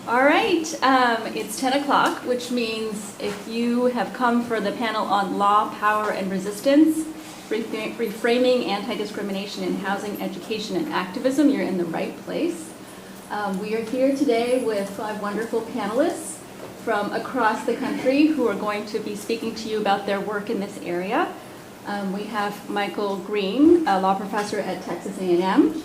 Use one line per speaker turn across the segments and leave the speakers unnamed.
All right, it's 10 o'clock, which means if you have come for the panel on law, power, and resistance, reframing anti-discrimination in housing, education, and activism, you're in the right place. We are here today with 5 wonderful panelists from across the country who are going to be speaking to you about their work in this area. We have Michael Green, a law professor at Texas A&M.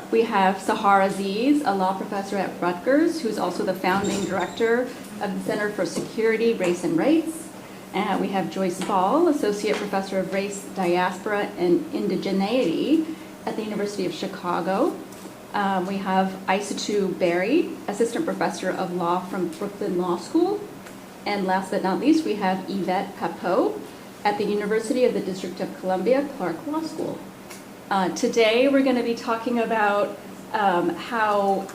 We have Sahar Aziz, a law professor at Rutgers, who's also the founding director of the Center for Security, Race, and Rights. And we have Joyce Ball, associate professor of race, diaspora, and indigeneity at the University of Chicago. We have Isatu Berry, assistant professor of law from Brooklyn Law School. And last but not least, we have Yvette Papot at the University of the District of Columbia, Clark Law School. Today we're going to be talking about how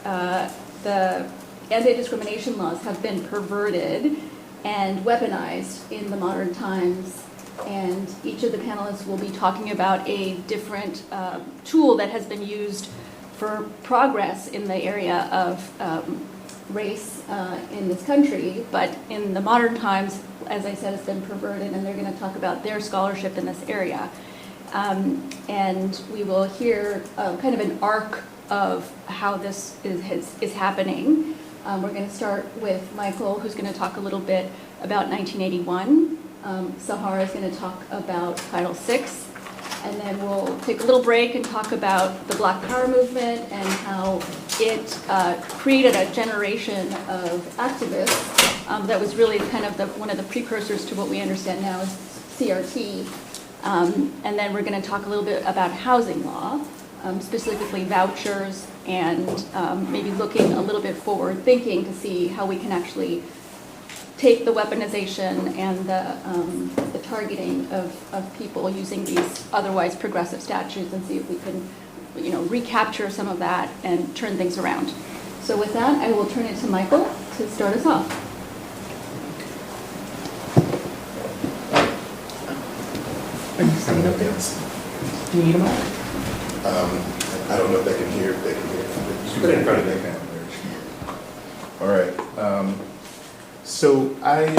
the anti-discrimination laws have been perverted and weaponized in the modern times. And each of the panelists will be talking about a different tool that has been used for progress in the area of race in this country, but in the modern times, as I said, it's been perverted, and they're going to talk about their scholarship in this area. And we will hear kind of an arc of how this is happening. We're going to start with Michael, who's going to talk a little bit about 1981. Sahara is going to talk about Title VI. And then we'll take a little break and talk about the Black Power movement and how it created a generation of activists that was really kind of one of the precursors to what we understand now as CRT. And then we're going to talk a little bit about housing law, specifically vouchers, and maybe looking a little bit forward thinking to see how we can actually take the weaponization and the targeting of people using these otherwise progressive statutes and see if we can, recapture some of that and turn things around. So with that, I will turn it to Michael to start us off.
Are you standing up there? Do you need a mic?
I don't know if they can hear. If they can hear.
Just put it in front of them.
All right. So I'm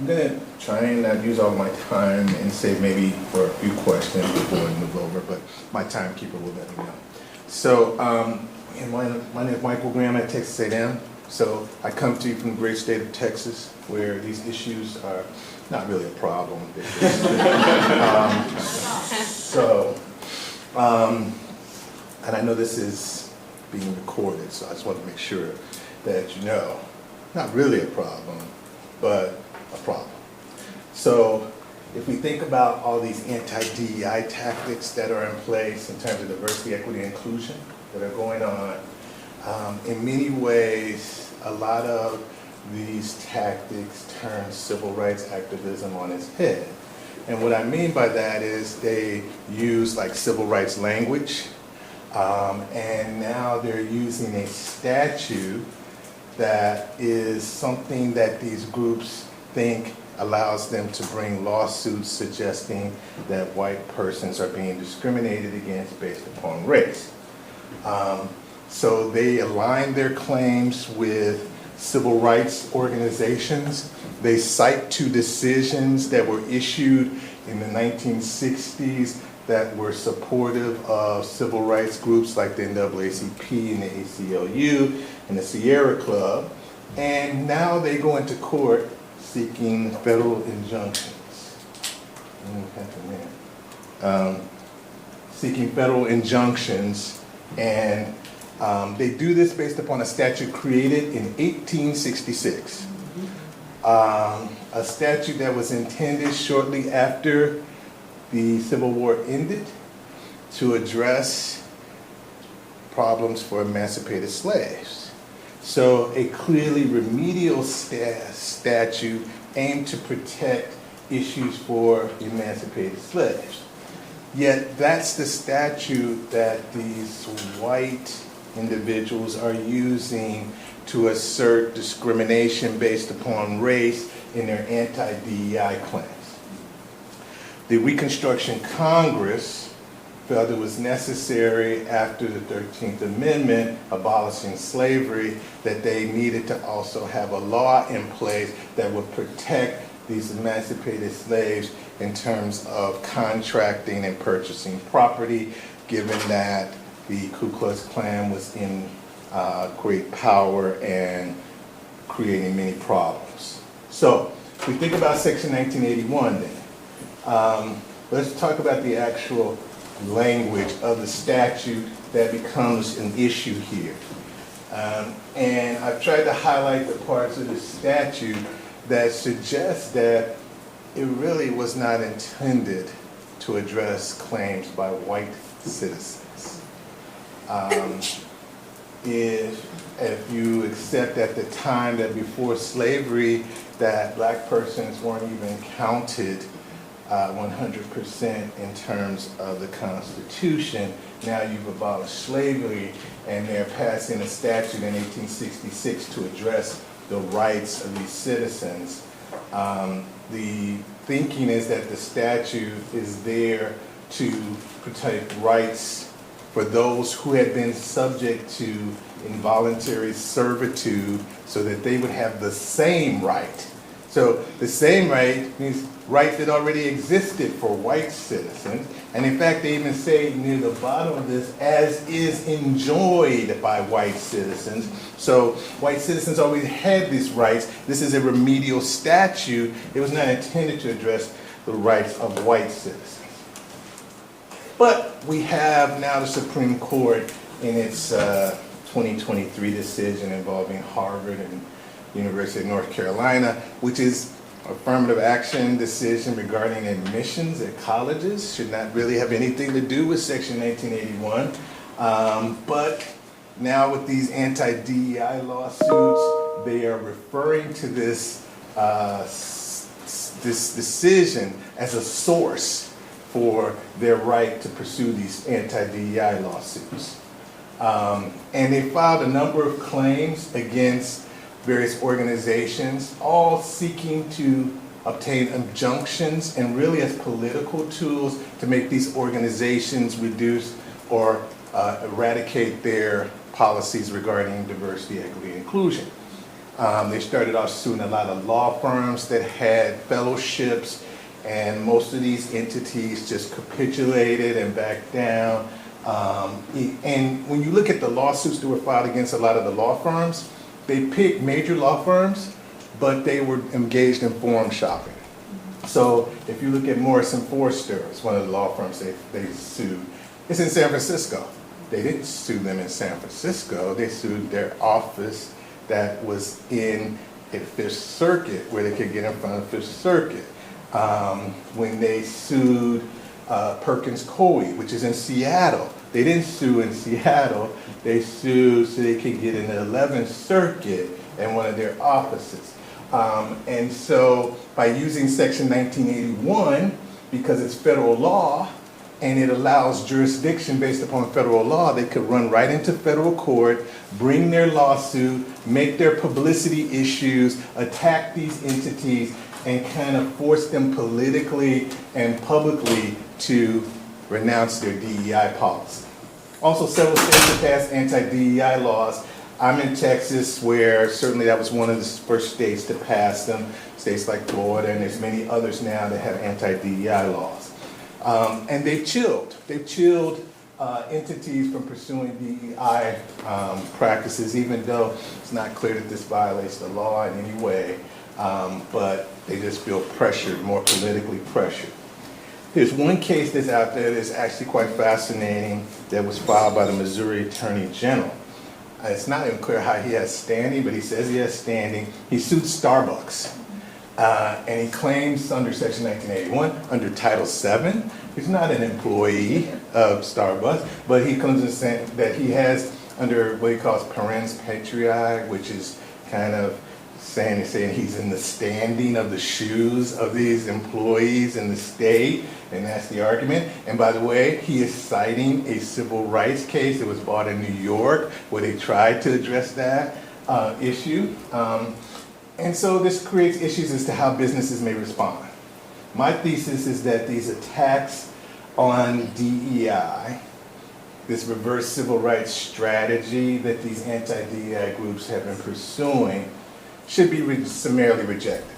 going to try and not use all my time and save maybe for a few questions before we move over, but my timekeeper will let me know. So my name is Michael Graham at Texas A&M. So I come to you from the great state of Texas, where these issues are not really a problem. And I know this is being recorded, so I just want to make sure that you know, not really a problem, but a problem. So if we think about all these anti-DEI tactics that are in place in terms of diversity, equity, and inclusion that are going on, in many ways, a lot of these tactics turn civil rights activism on its head. And what I mean by that is they use like civil rights language, and now they're using a statute that is something that these groups think allows them to bring lawsuits suggesting that white persons are being discriminated against based upon race. So they align their claims with civil rights organizations. They cite 2 decisions that were issued in the 1960s that were supportive of civil rights groups like the NAACP and the ACLU and the Sierra Club. And now they go into court seeking federal injunctions. Seeking federal injunctions, and they do this based upon a statute created in 1866. A statute that was intended shortly after the Civil War ended to address problems for emancipated slaves. So a clearly remedial statute aimed to protect issues for emancipated slaves. Yet that's the statute that these white individuals are using to assert discrimination based upon race in their anti-DEI claims. The Reconstruction Congress felt it was necessary after the 13th Amendment abolishing slavery that they needed to also have a law in place that would protect these emancipated slaves in terms of contracting and purchasing property, given that the Ku Klux Klan was in great power and creating many problems. So, if we think about Section 1981 then, let's talk about the actual language of the statute that becomes an issue here. And I've tried to highlight the parts of the statute that suggest that it really was not intended to address claims by white citizens. If you accept at the time that before slavery that black persons weren't even counted 100% in terms of the Constitution, now you've abolished slavery and they're passing a statute in 1866 to address the rights of these citizens. The thinking is that the statute is there to protect rights for those who had been subject to involuntary servitude so that they would have the same right. So the same right means rights that already existed for white citizens. And in fact, they even say near the bottom of this, as is enjoyed by white citizens. So white citizens always had these rights. This is a remedial statute. It was not intended to address the rights of white citizens. But we have now the Supreme Court in its 2023 decision involving Harvard and University of North Carolina, which is affirmative action decision regarding admissions at colleges. Should not really have anything to do with Section 1981. But now with these anti-DEI lawsuits, they are referring to this, this decision as a source for their right to pursue these anti-DEI lawsuits. And they filed a number of claims against various organizations, all seeking to obtain injunctions and really as political tools to make these organizations reduce or eradicate their policies regarding diversity, equity, and inclusion. They started off suing a lot of law firms that had fellowships, and most of these entities just capitulated and backed down. And when you look at the lawsuits that were filed against a lot of the law firms, they picked major law firms, but they were engaged in forum shopping. So if you look at Morrison Foerster, it's one of the law firms they sued. It's in San Francisco. They didn't sue them in San Francisco. They sued their office that was in a Fifth Circuit, where they could get in front of Fifth Circuit. When they sued Perkins Coie, which is in Seattle, they didn't sue in Seattle. They sued so they could get in the 11th Circuit and one of their offices. And so by using Section 1981, because it's federal law and it allows jurisdiction based upon federal law, they could run right into federal court, bring their lawsuit, make their publicity issues, attack these entities, and kind of force them politically and publicly to renounce their DEI policy. Also, several states have passed anti-DEI laws. I'm in Texas, where certainly that was one of the first states to pass them, states like Florida, and there's many others now that have anti-DEI laws. And they've chilled. They've chilled entities from pursuing DEI practices, even though it's not clear that this violates the law in any way, but they just feel pressured, more politically pressured. There's one case that's out there that's actually quite fascinating that was filed by the Missouri Attorney General. It's not even clear how he has standing, but he says he has standing. He sued Starbucks, and he claims under Section 1981, under Title VII, he's not an employee of Starbucks, but he comes and saying that he has under what he calls parens patriae, which is kind of saying he's in the standing of the shoes of these employees in the state, and that's the argument. And by the way, he is citing a civil rights case that was brought in New York where they tried to address that issue. And so this creates issues as to how businesses may respond. My thesis is that these attacks on DEI, this reverse civil rights strategy that these anti-DEI groups have been pursuing, should be summarily rejected.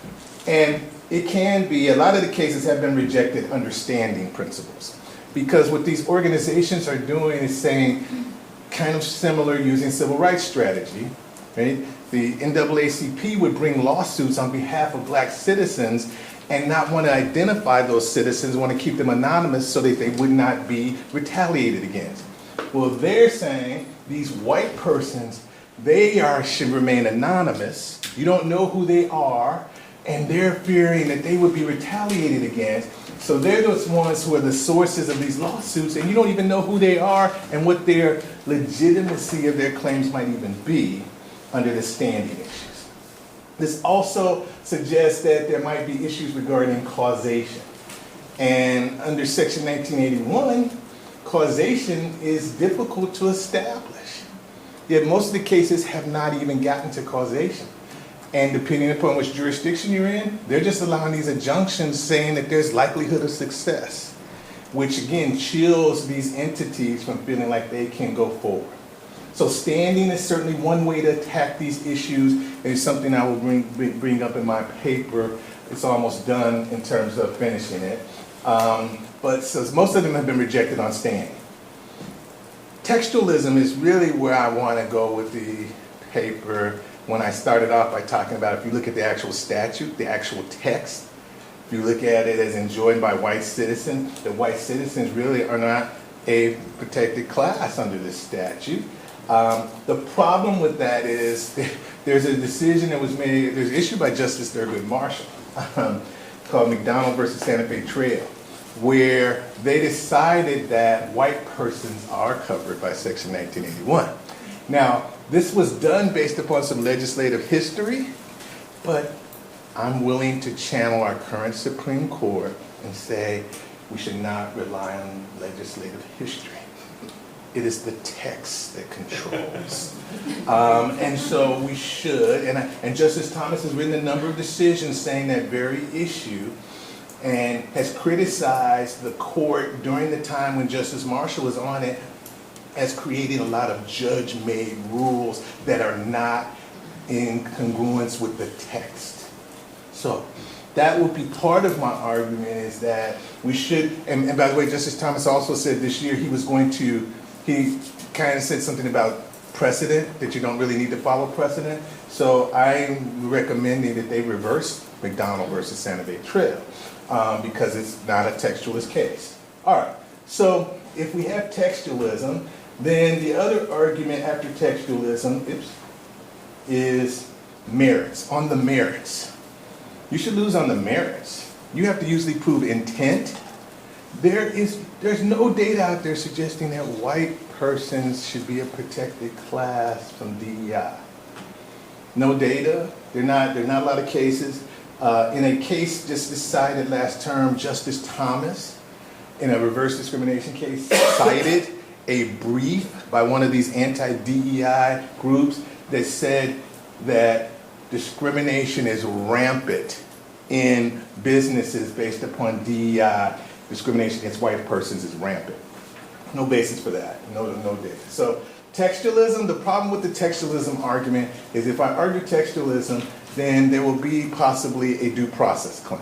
And it can be, a lot of the cases have been rejected under standing principles. Because what these organizations are doing is saying, kind of similar using civil rights strategy, right? The NAACP would bring lawsuits on behalf of black citizens and not want to identify those citizens, want to keep them anonymous so that they would not be retaliated against. Well, they're saying these white persons, should remain anonymous. You don't know who they are, and they're fearing that they would be retaliated against. So they're those ones who are the sources of these lawsuits, and you don't even know who they are and what their legitimacy of their claims might even be under the standing issues. This also suggests that there might be issues regarding causation. And under Section 1981, causation is difficult to establish. Yet most of the cases have not even gotten to causation. And depending upon which jurisdiction you're in, they're just allowing these injunctions saying that there's likelihood of success, which again chills these entities from feeling like they can go forward. So standing is certainly one way to attack these issues, and it's something I will bring up in my paper. It's almost done in terms of finishing it. But so most of them have been rejected on standing. Textualism is really where I want to go with the paper. When I started off by talking about, if you look at the actual statute, the actual text, if you look at it as enjoined by white citizens, the white citizens really are not a protected class under this statute. The problem with that is there's a decision that was made, there's an issue by Justice Thurgood Marshall called McDonald versus Santa Fe Trail, where they decided that white persons are covered by Section 1981. Now, this was done based upon some legislative history, but I'm willing to channel our current Supreme Court and say we should not rely on legislative history. It is the text that controls. And so we should, and Justice Thomas has written a number of decisions saying that very issue and has criticized the court during the time when Justice Marshall was on it as creating a lot of judge-made rules that are not in congruence with the text. So that would be part of my argument, is that we should, and by the way, Justice Thomas also said this year he kind of said something about precedent, that you don't really need to follow precedent. So I'm recommending that they reverse McDonald versus Santa Fe Trail because it's not a textualist case. All right, so if we have textualism, then the other argument after textualism is merits, on the merits. You should lose on the merits. You have to usually prove intent. There's no data out there suggesting that white persons should be a protected class from DEI. No data. There are not a lot of cases. In a case just decided last term, Justice Thomas, in a reverse discrimination case, cited a brief by one of these anti-DEI groups that said that discrimination is rampant in businesses based upon DEI. Discrimination against white persons is rampant. No basis for that, no data. So textualism, the problem with the textualism argument is if I argue textualism, then there will be possibly a due process claim.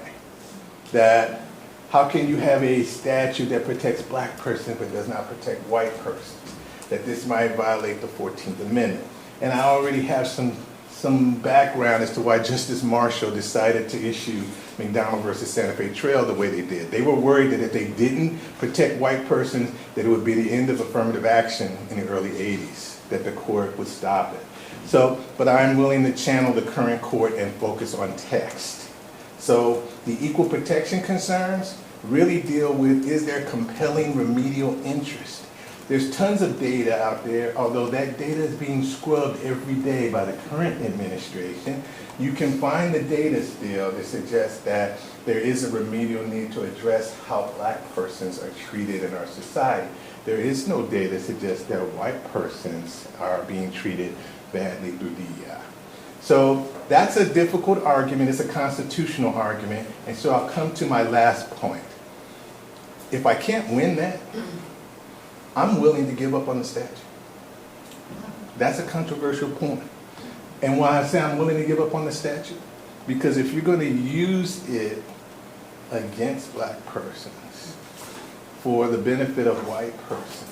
That how can you have a statute that protects black persons but does not protect white persons? That this might violate the 14th Amendment. And I already have some background as to why Justice Marshall decided to issue McDonald versus Santa Fe Trail the way they did. They were worried that if they didn't protect white persons, that it would be the end of affirmative action in the early 80s, that the court would stop it. So, but I'm willing to channel the current court and focus on text. So the equal protection concerns really deal with, is there compelling remedial interest? There's tons of data out there, although that data is being scrubbed every day by the current administration. You can find the data still that suggests that there is a remedial need to address how black persons are treated in our society. There is no data that suggests that white persons are being treated badly through DEI. So that's a difficult argument. It's a constitutional argument. And so I'll come to my last point. if I can't win that, I'm willing to give up on the statute. That's a controversial point. And why I say I'm willing to give up on the statute? Because if you're going to use it against black persons for the benefit of white persons,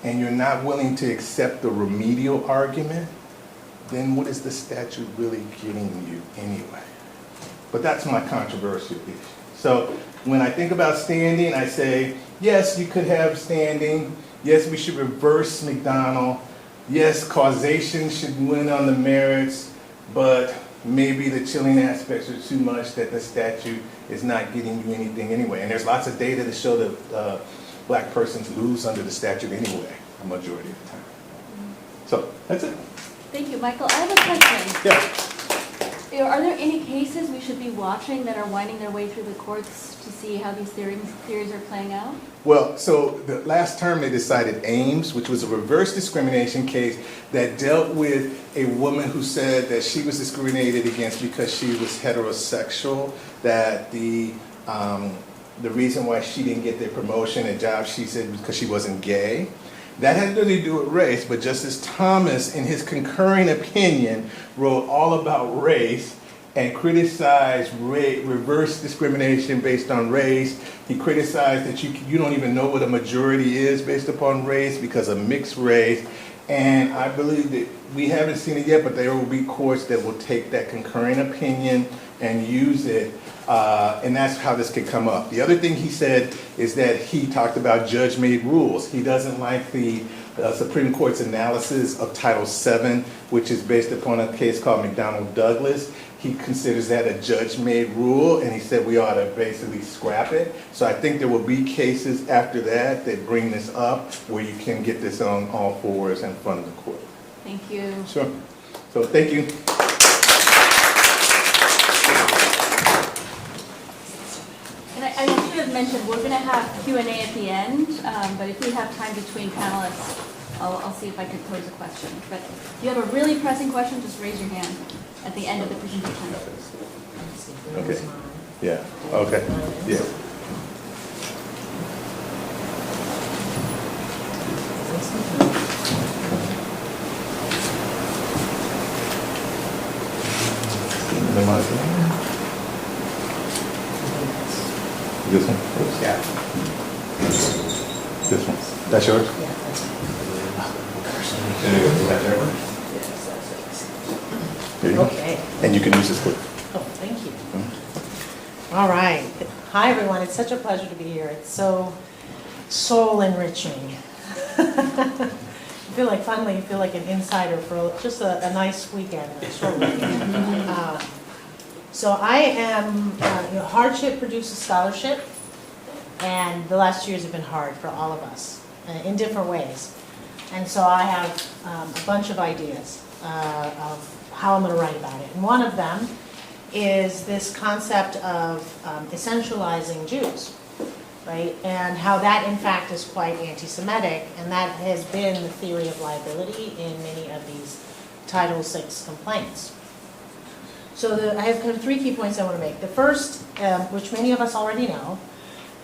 and you're not willing to accept the remedial argument, then what is the statute really getting you anyway? But that's my controversial issue. So when I think about standing, I say, yes, you could have standing. Yes, we should reverse McDonald. Yes, causation should win on the merits, but maybe the chilling aspects are too much that the statute is not getting you anything anyway. And there's lots of data to show that black persons lose under the statute anyway, a majority of the time. So that's it.
Thank you, Michael. I have a question.
Yeah.
Are there any cases we should be watching that are winding their way through the courts to see how these theories are playing out?
Well, so the last term they decided Ames, which was a reverse discrimination case that dealt with a woman who said that she was discriminated against because she was heterosexual, that the reason why she didn't get the promotion and job, she said, was because she wasn't gay. That had nothing to do with race, but Justice Thomas, in his concurring opinion, wrote all about race and criticized reverse discrimination based on race. He criticized that you don't even know what a majority is based upon race because of mixed race. And I believe that we haven't seen it yet, but there will be courts that will take that concurring opinion and use it. And that's how this could come up. The other thing he said is that he talked about judge-made rules. He doesn't like the Supreme Court's analysis of Title VII, which is based upon a case called McDonnell Douglas. He considers that a judge-made rule, and he said we ought to basically scrap it. So I think there will be cases after that that bring this up where you can get this on all fours in front of the court.
Thank you.
Sure. So thank you.
I should have mentioned, we're going to have Q&A at the end, but if we have time between panelists, I'll see if I could pose a question. But if you have a really pressing question, just raise your hand at the end of the presentation.
Okay. Yeah. Okay. Yeah. This one? Oops. Yeah. This one. That's yours?
Yeah, that's
There you go.
okay.
And you can use this clip.
Oh, thank you. All right. Hi, everyone. It's such a pleasure to be here. It's so soul enriching. I feel like finally you feel like an insider for just a nice weekend, a short weekend. So I am, hardship produces scholarship, and the last 2 years have been hard for all of us in different ways. And so I have a bunch of ideas of how I'm going to write about it. And one of them is this concept of essentializing Jews, right? And how that, in fact, is quite anti-Semitic, and that has been the theory of liability in many of these Title VI complaints. So I have kind of 3 key points I want to make. The first, which many of us already know,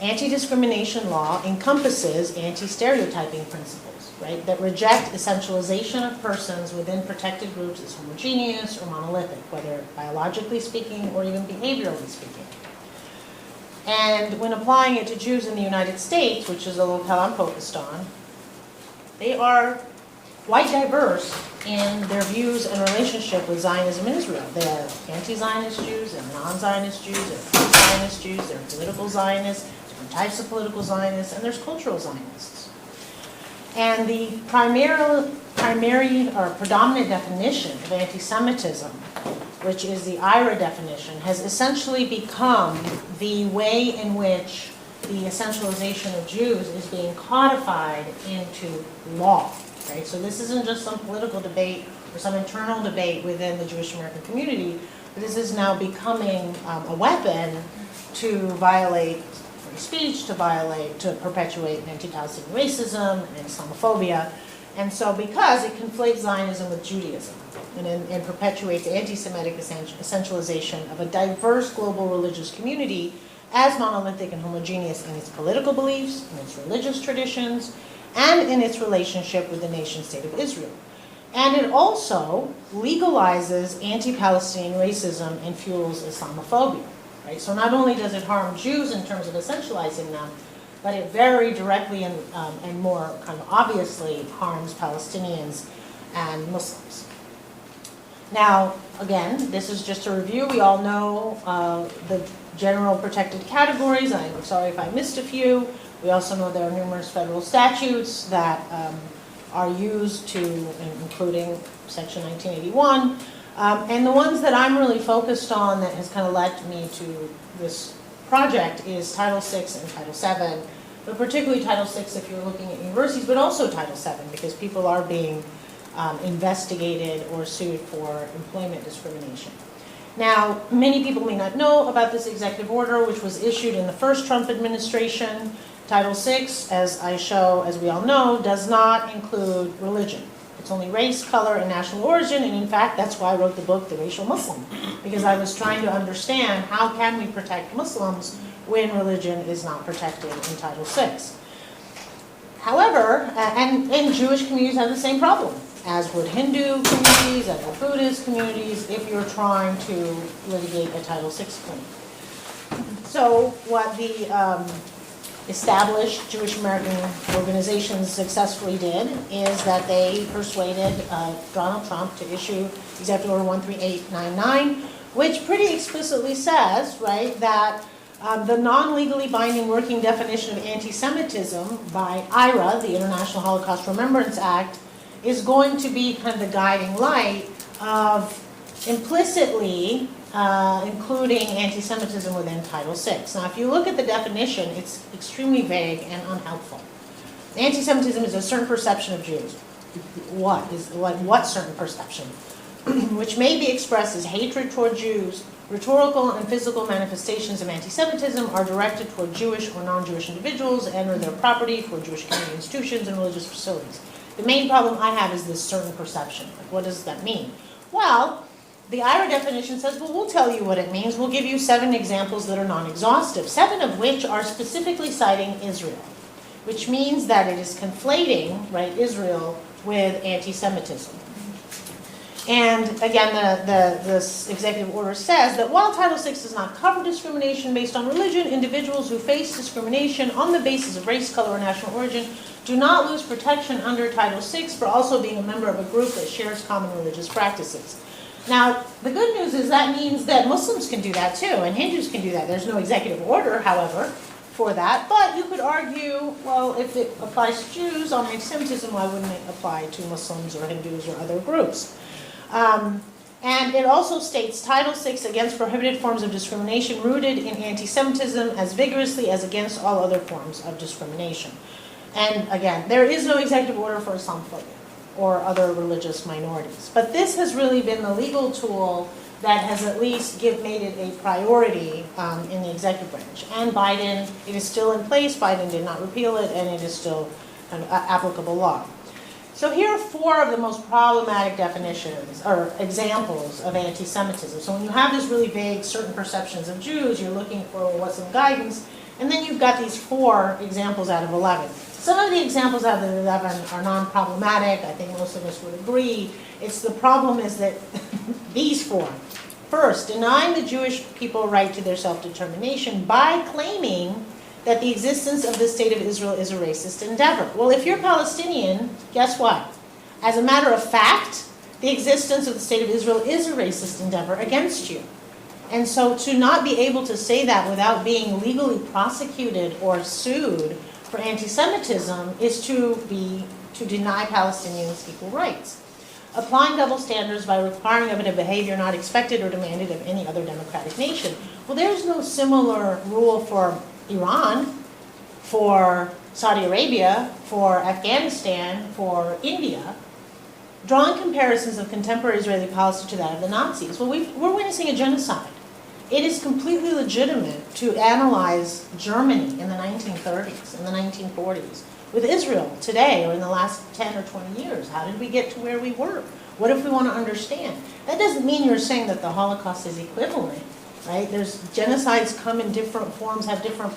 anti-discrimination law encompasses anti-stereotyping principles, right, that reject essentialization of persons within protected groups as homogeneous or monolithic, whether biologically speaking or even behaviorally speaking. And when applying it to Jews in the United States, which is the locale I'm focused on, they are quite diverse in their views and relationship with Zionism and Israel. They are anti-Zionist Jews, they're non-Zionist Jews, they're pro-Zionist Jews, they're political Zionists, different types of political Zionists, and there's cultural Zionists. And the primary or predominant definition of anti-Semitism, which is the IRA definition, has essentially become the way in which the essentialization of Jews is being codified into law. Right? So this isn't just some political debate or some internal debate within the Jewish American community, but this is now becoming a weapon to violate free speech, to perpetuate anti-Palestinian racism and Islamophobia. And so because it conflates Zionism with Judaism and perpetuates anti-Semitic essentialization of a diverse global religious community as monolithic and homogeneous in its political beliefs, in its religious traditions, and in its relationship with the nation-state of Israel. And it also legalizes anti-Palestinian racism and fuels Islamophobia. Right? So not only does it harm Jews in terms of essentializing them, but it very directly and more kind of obviously harms Palestinians and Muslims. Now, again, this is just a review. We all know the general protected categories. I'm sorry if I missed a few. We also know there are numerous federal statutes that are used to, including Section 1981. And the ones that I'm really focused on that has kind of led me to this project is Title VI and Title VII, but particularly Title VI if you're looking at universities, but also Title VII because people are being investigated or sued for employment discrimination. Now, many people may not know about this executive order, which was issued in the first Trump administration. Title VI, as we all know, does not include religion. It's only race, color, and national origin, and in fact, that's why I wrote the book, The Racial Muslim, because I was trying to understand how can we protect Muslims when religion is not protected in Title VI. However, and Jewish communities have the same problem, as would Hindu communities, as would Buddhist communities, if you're trying to litigate a Title VI claim. So what the established Jewish American organizations successfully did is that they persuaded Donald Trump to issue Executive Order 13899, which pretty explicitly says, right, that the non-legally binding working definition of anti-Semitism by IHRA, the International Holocaust Remembrance Act, is going to be kind of the guiding light of implicitly including anti-Semitism within Title VI. Now, if you look at the definition, it's extremely vague and unhelpful. Anti-Semitism is a certain perception of Jews. What certain perception? Which may be expressed as hatred toward Jews. Rhetorical and physical manifestations of anti-Semitism are directed toward Jewish or non-Jewish individuals and or their property, toward Jewish community institutions and religious facilities. The main problem I have is this certain perception. Like, what does that mean? Well, the IHRA definition says, well, we'll tell you what it means. We'll give you 7 examples that are non-exhaustive, 7 of which are specifically citing Israel, which means that it is conflating, right, Israel with anti-Semitism. And again, this executive order says that while Title VI does not cover discrimination based on religion, individuals who face discrimination on the basis of race, color, or national origin do not lose protection under Title VI for also being a member of a group that shares common religious practices. Now, the good news is that means that Muslims can do that too, and Hindus can do that. There's no executive order, however, for that. But you could argue, well, if it applies to Jews on anti-Semitism, why wouldn't it apply to Muslims or Hindus or other groups? And it also states Title VI against prohibited forms of discrimination rooted in anti-Semitism as vigorously as against all other forms of discrimination. And again, there is no executive order for Islamophobia or other religious minorities. But this has really been the legal tool that has at least made it a priority in the executive branch. And Biden, it is still in place. Biden did not repeal it, and it is still an applicable law. So here are 4 of the most problematic definitions, or examples of anti-Semitism. So when you have this really vague certain perceptions of Jews, you're looking for what's some guidance, and then you've got these 4 examples out of 11. Some of the examples out of the 11 are non-problematic. I think most of us would agree. The problem is that these 4. First, denying the Jewish people right to their self-determination by claiming that the existence of the state of Israel is a racist endeavor. Well, if you're Palestinian, guess what? As a matter of fact, the existence of the state of Israel is a racist endeavor against you. And so to not be able to say that without being legally prosecuted or sued for anti-Semitism is to deny Palestinians equal rights. Applying double standards by requiring of it a behavior not expected or demanded of any other democratic nation. Well, there's no similar rule for Iran, for Saudi Arabia, for Afghanistan, for India. Drawing comparisons of contemporary Israeli policy to that of the Nazis. Well, we're witnessing a genocide. It is completely legitimate to analyze Germany in the 1930s, in the 1940s, with Israel today or in the last 10 or 20 years. How did we get to where we were? What if we want to understand? That doesn't mean you're saying that the Holocaust is equivalent right? There's genocides come in different forms, have different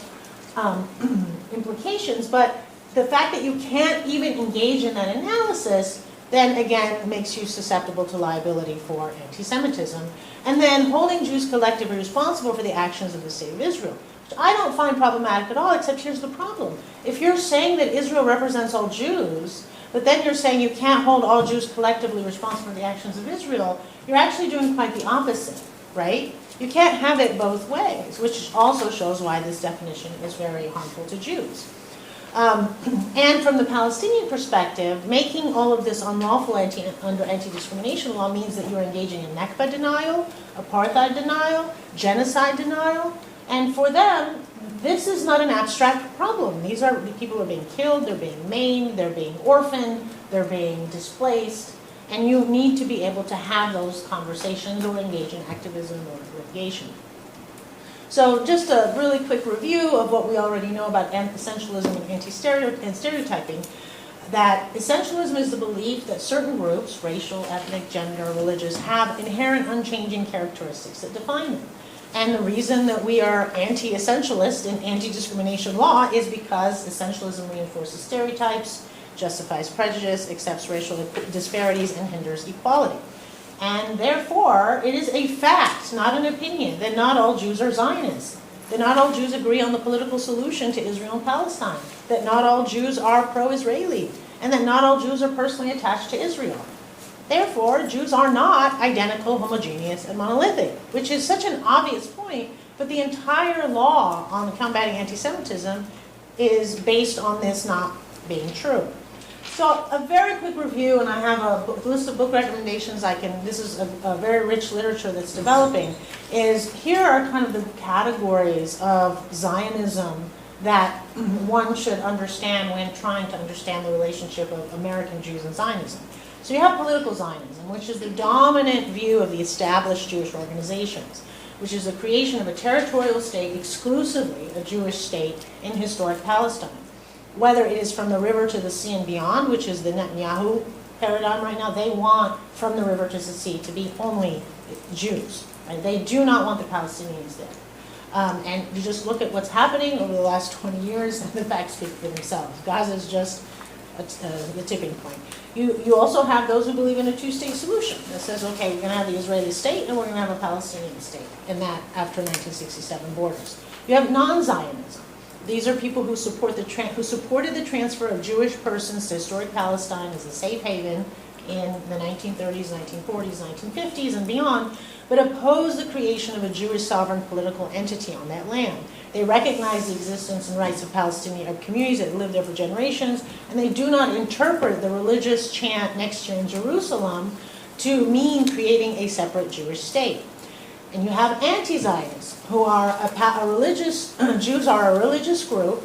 implications, but the fact that you can't even engage in that analysis then again makes you susceptible to liability for anti-Semitism. And then holding Jews collectively responsible for the actions of the state of Israel, which I don't find problematic at all, except here's the problem. If you're saying that Israel represents all Jews, but then you're saying you can't hold all Jews collectively responsible for the actions of Israel, you're actually doing quite the opposite, right? You can't have it both ways, which also shows why this definition is very harmful to Jews. And from the Palestinian perspective, making all of this unlawful under anti-discrimination law means that you're engaging in Nakba denial, apartheid denial, genocide denial, and for them, this is not an abstract problem. These are people who are being killed, they're being maimed, they're being orphaned, they're being displaced, and you need to be able to have those conversations or engage in activism or litigation. So just a really quick review of what we already know about essentialism and stereotyping, that essentialism is the belief that certain groups, racial, ethnic, gender, religious, have inherent unchanging characteristics that define them. And the reason that we are anti-essentialist in anti-discrimination law is because essentialism reinforces stereotypes, justifies prejudice, accepts racial disparities, and hinders equality. And therefore, it is a fact, not an opinion, that not all Jews are Zionists, that not all Jews agree on the political solution to Israel and Palestine, that not all Jews are pro-Israeli, and that not all Jews are personally attached to Israel. Therefore, Jews are not identical, homogeneous, and monolithic, which is such an obvious point, but the entire law on combating anti-Semitism is based on this not being true. So a very quick review, and I have a list of book recommendations this is a very rich literature that's developing, is here are kind of the categories of Zionism that one should understand when trying to understand the relationship of American Jews and Zionism. So you have political Zionism, which is the dominant view of the established Jewish organizations, which is the creation of a territorial state, exclusively a Jewish state in historic Palestine. Whether it is from the river to the sea and beyond, which is the Netanyahu paradigm right now, they want from the river to the sea to be only Jews. Right? They do not want the Palestinians there. And you just look at what's happening over the last 20 years, and the facts speak for themselves. Gaza is just the tipping point. You also have those who believe in a two-state solution that says, okay, we're going to have the Israeli state and we're going to have a Palestinian state, and that after 1967 borders. You have non-Zionism. These are people who supported the transfer of Jewish persons to historic Palestine as a safe haven in the 1930s, 1940s, 1950s, and beyond, but oppose the creation of a Jewish sovereign political entity on that land. They recognize the existence and rights of Palestinian communities that lived there for generations, and they do not interpret the religious chant next year in Jerusalem to mean creating a separate Jewish state. And you have anti-Zionists, who are Jews are a religious group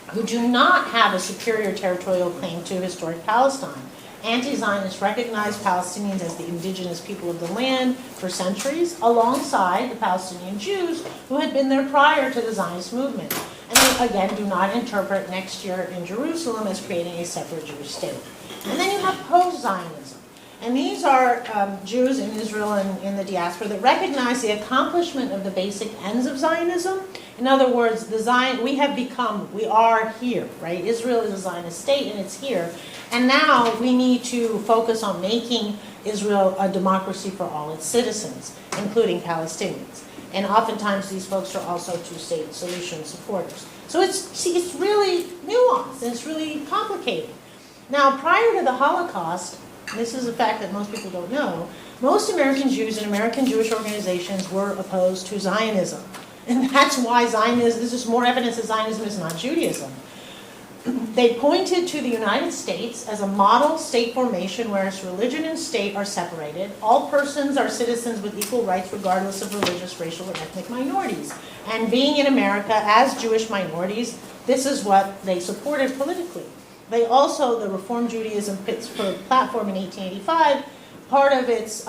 who do not have a superior territorial claim to historic Palestine. Anti-Zionists recognize Palestinians as the indigenous people of the land for centuries, alongside the Palestinian Jews who had been there prior to the Zionist movement. And they, again, do not interpret next year in Jerusalem as creating a separate Jewish state. And then you have post-Zionism. And these are Jews in Israel and in the diaspora that recognize the accomplishment of the basic ends of Zionism. In other words, we are here, right? Israel is a Zionist state and it's here. And now we need to focus on making Israel a democracy for all its citizens, including Palestinians. And oftentimes these folks are also two-state solution supporters. So it's really nuanced and it's really complicated. Now, prior to the Holocaust, this is a fact that most people don't know, most American Jews and American Jewish organizations were opposed to Zionism. And that's why Zionism, this is more evidence that Zionism is not Judaism. They pointed to the United States as a model state formation where religion and state are separated. All persons are citizens with equal rights regardless of religious, racial, or ethnic minorities. And being in America as Jewish minorities, this is what they supported politically. They also, the Reform Judaism Pittsburgh platform in 1885, part of its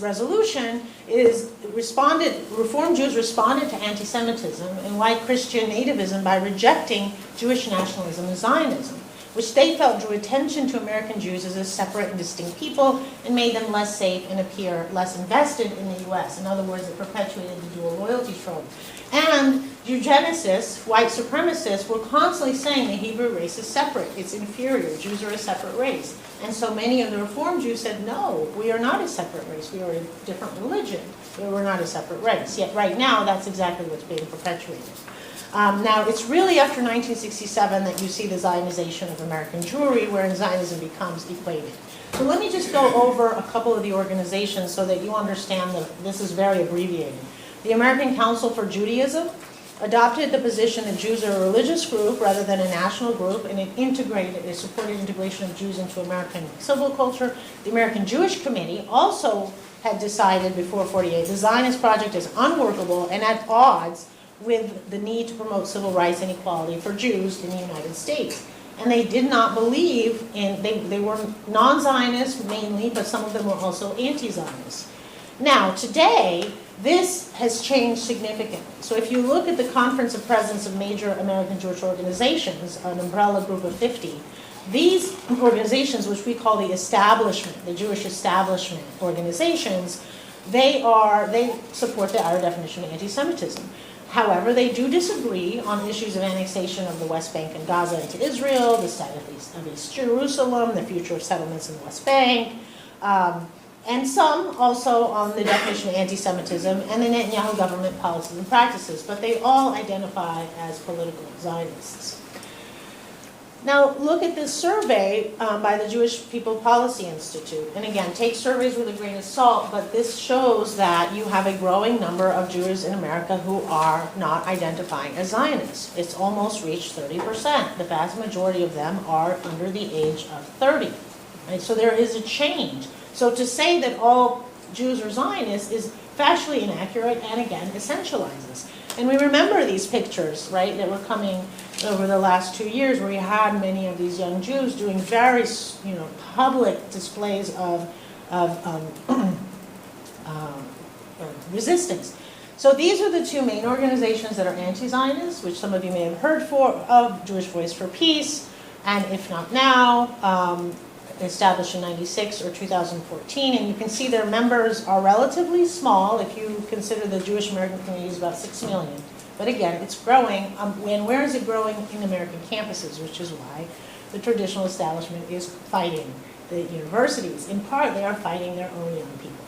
resolution is Reform Jews responded to anti-Semitism and white Christian nativism by rejecting Jewish nationalism and Zionism. which they felt drew attention to American Jews as a separate and distinct people and made them less safe and appear less invested in the US. In other words, it perpetuated the dual loyalty trope. And eugenicists, white supremacists, were constantly saying the Hebrew race is separate, it's inferior, Jews are a separate race. And so many of the Reform Jews said, no, we are not a separate race, we are a different religion, we're not a separate race. Yet right now, that's exactly what's being perpetuated. Now, it's really after 1967 that you see the Zionization of American Jewry, where Zionism becomes equated. So let me just go over a couple of the organizations so that you understand that this is very abbreviated. The American Council for Judaism adopted the position that Jews are a religious group rather than a national group, and it supported integration of Jews into American civil culture. The American Jewish Committee also had decided before 48 the Zionist project is unworkable and at odds with the need to promote civil rights and equality for Jews in the United States. And they did not believe in, they were non-Zionists mainly, but some of them were also anti-Zionists. Now, today, this has changed significantly. So if you look at the Conference of Presidents of Major American Jewish Organizations, an umbrella group of 50, these organizations, which we call the establishment, the Jewish establishment organizations, they support the outer definition of anti-Semitism. However, they do disagree on issues of annexation of the West Bank and Gaza into Israel, the status of East Jerusalem, the future of settlements in the West Bank, and some also on the definition of anti-Semitism and the Netanyahu government policies and practices, but they all identify as political Zionists. Now, look at this survey by the Jewish People Policy Institute. And again, take surveys with a grain of salt, but this shows that you have a growing number of Jews in America who are not identifying as Zionists. It's almost reached 30%. The vast majority of them are under the age of 30. Right? So there is a change. So to say that all Jews are Zionists is factually inaccurate and, again, essentializes. And we remember these pictures, right, that were coming over the last 2 years where you had many of these young Jews doing very, public displays of resistance. So these are the two main organizations that are anti-Zionist, which some of you may have heard of, Jewish Voice for Peace, and If Not Now, established in 96 or 2014, and you can see their members are relatively small if you consider the Jewish American community is about 6 million. But again, it's growing, and where is it growing? In American campuses, which is why the traditional establishment is fighting the universities. In part, they are fighting their own young people.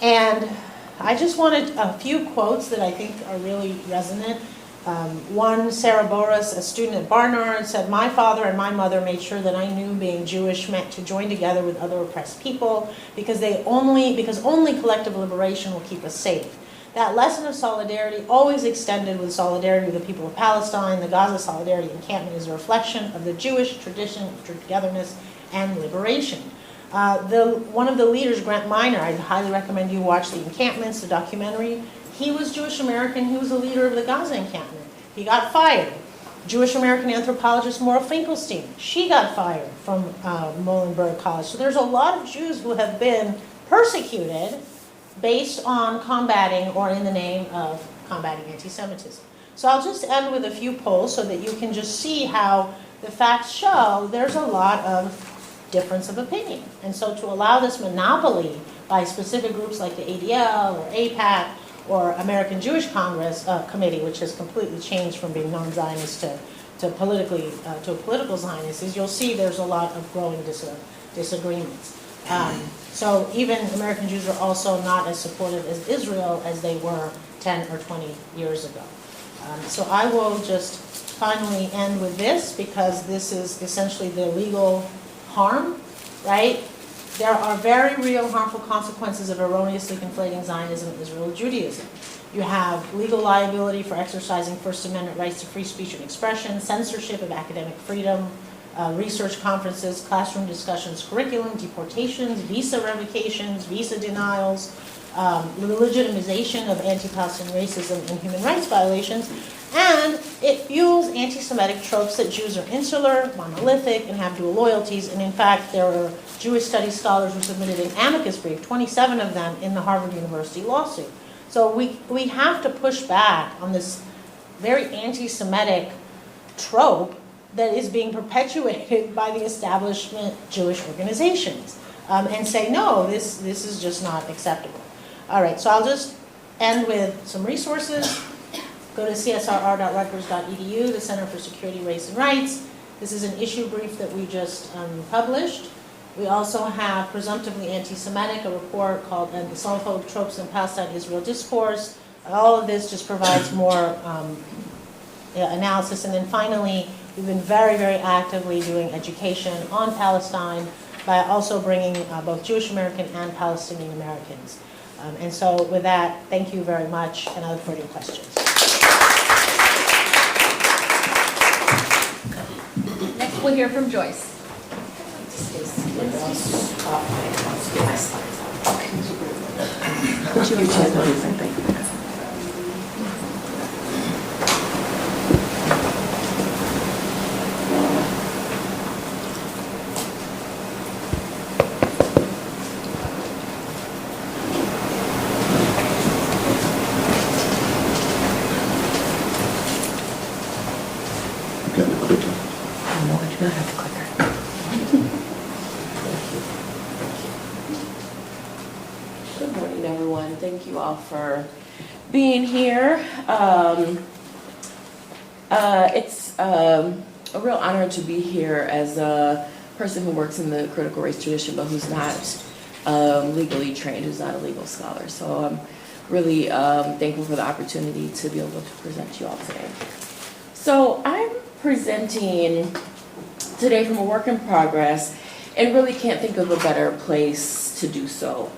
And I just wanted a few quotes that I think are really resonant. One, Sarah Boris, a student at Barnard, said, "My father and my mother made sure that I knew being Jewish meant to join together with other oppressed people because only collective liberation will keep us safe. That lesson of solidarity always extended with solidarity with the people of Palestine. The Gaza Solidarity Encampment is a reflection of the Jewish tradition of togetherness and liberation." One of the leaders, Grant Minor, I highly recommend you watch The Encampments, the documentary. He was Jewish American. He was a leader of the Gaza encampment. He got fired. Jewish American anthropologist Maura Finkelstein, she got fired from Muhlenberg College. So there's a lot of Jews who have been persecuted based on combating or in the name of combating anti-Semitism. So I'll just end with a few polls so that you can just see how the facts show there's a lot of difference of opinion. And so to allow this monopoly by specific groups like the ADL or AIPAC or American Jewish Congress Committee, which has completely changed from being non-Zionist to a political Zionist, is you'll see there's a lot of growing disagreements. So even American Jews are also not as supportive as Israel as they were 10 or 20 years ago. So I will just finally end with this because this is essentially the legal harm, right? There are very real harmful consequences of erroneously conflating Zionism and Israel Judaism. You have legal liability for exercising First Amendment rights to free speech and expression, censorship of academic freedom, research conferences, classroom discussions, curriculum, deportations, visa revocations, visa denials, the legitimization of anti-Palestinian racism and human rights violations, and it fuels anti-Semitic tropes that Jews are insular, monolithic, and have dual loyalties. And in fact, there are Jewish studies scholars who submitted an amicus brief, 27 of them, in the Harvard University lawsuit. So we have to push back on this very anti-Semitic trope that is being perpetuated by the establishment Jewish organizations, and say, no, this is just not acceptable. All right, so I'll just end with some resources. Go to csrr.rutgers.edu, the Center for Security, Race, and Rights. This is an issue brief that we just published. We also have Presumptively Anti-Semitic, a report called The Islamophobic Tropes in Palestine-Israel Discourse. All of this just provides more analysis. And then finally, we've been very, very actively doing education on Palestine by also bringing both Jewish American and Palestinian Americans. And so with that, thank you very much, and I look forward to your questions.
Next, we'll hear from Joyce.
Thank you all for being here. It's a real honor to be here as a person who works in the critical race tradition, but who's not legally trained, who's not a legal scholar. So I'm really thankful for the opportunity to be able to present to you all today. So I'm presenting today from a work in progress, and really can't think of a better place to do so.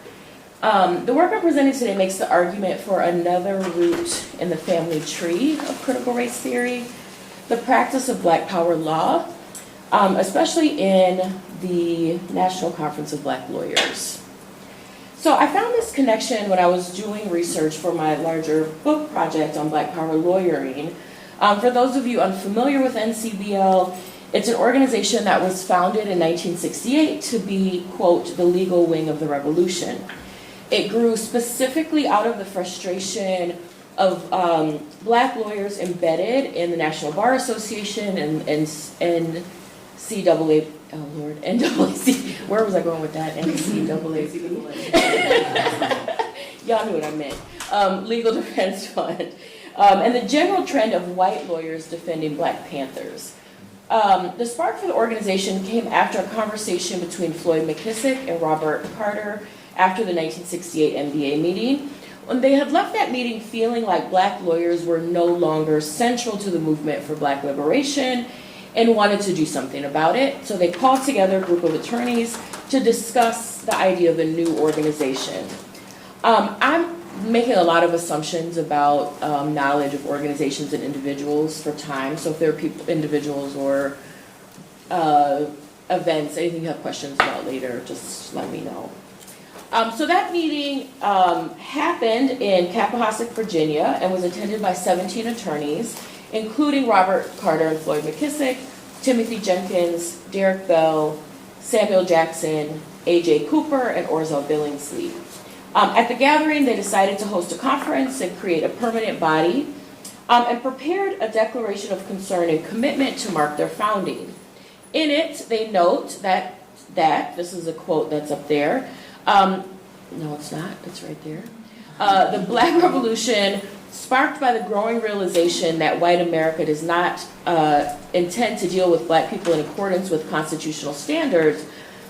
The work I'm presenting today makes the argument for another root in the family tree of critical race theory, the practice of Black Power law, especially in the National Conference of Black Lawyers. So I found this connection when I was doing research for my larger book project on Black Power lawyering. For those of you unfamiliar with NCBL, it's an organization that was founded in 1968 to be, quote, the legal wing of the revolution. It grew specifically out of the frustration of Black lawyers embedded in the National Bar Association and NCAA, oh Lord, NAAC, where was I going with that? NCAA. Y'all knew what I meant. Legal Defense Fund. And the general trend of white lawyers defending Black Panthers. The spark for the organization came after a conversation between Floyd McKissick and Robert Carter after the 1968 NBA meeting, when they had left that meeting feeling like Black lawyers were no longer central to the movement for Black liberation and wanted to do something about it. So they called together a group of attorneys to discuss the idea of a new organization. I'm making a lot of assumptions about knowledge of organizations and individuals for time. So if there are people, individuals or events, anything you have questions about later, just let me know. So that meeting happened in Capahossock, Virginia, and was attended by 17 attorneys, including Robert Carter and Floyd McKissick, Timothy Jenkins, Derek Bell, Samuel Jackson, A.J. Cooper, and Orzel Billingsley. At the gathering, they decided to host a conference and create a permanent body, and prepared a declaration of concern and commitment to mark their founding. In it, they note that this is a quote that's up there, no, it's not. It's right there. The Black Revolution, sparked by the growing realization that white America does not intend to deal with Black people in accordance with constitutional standards,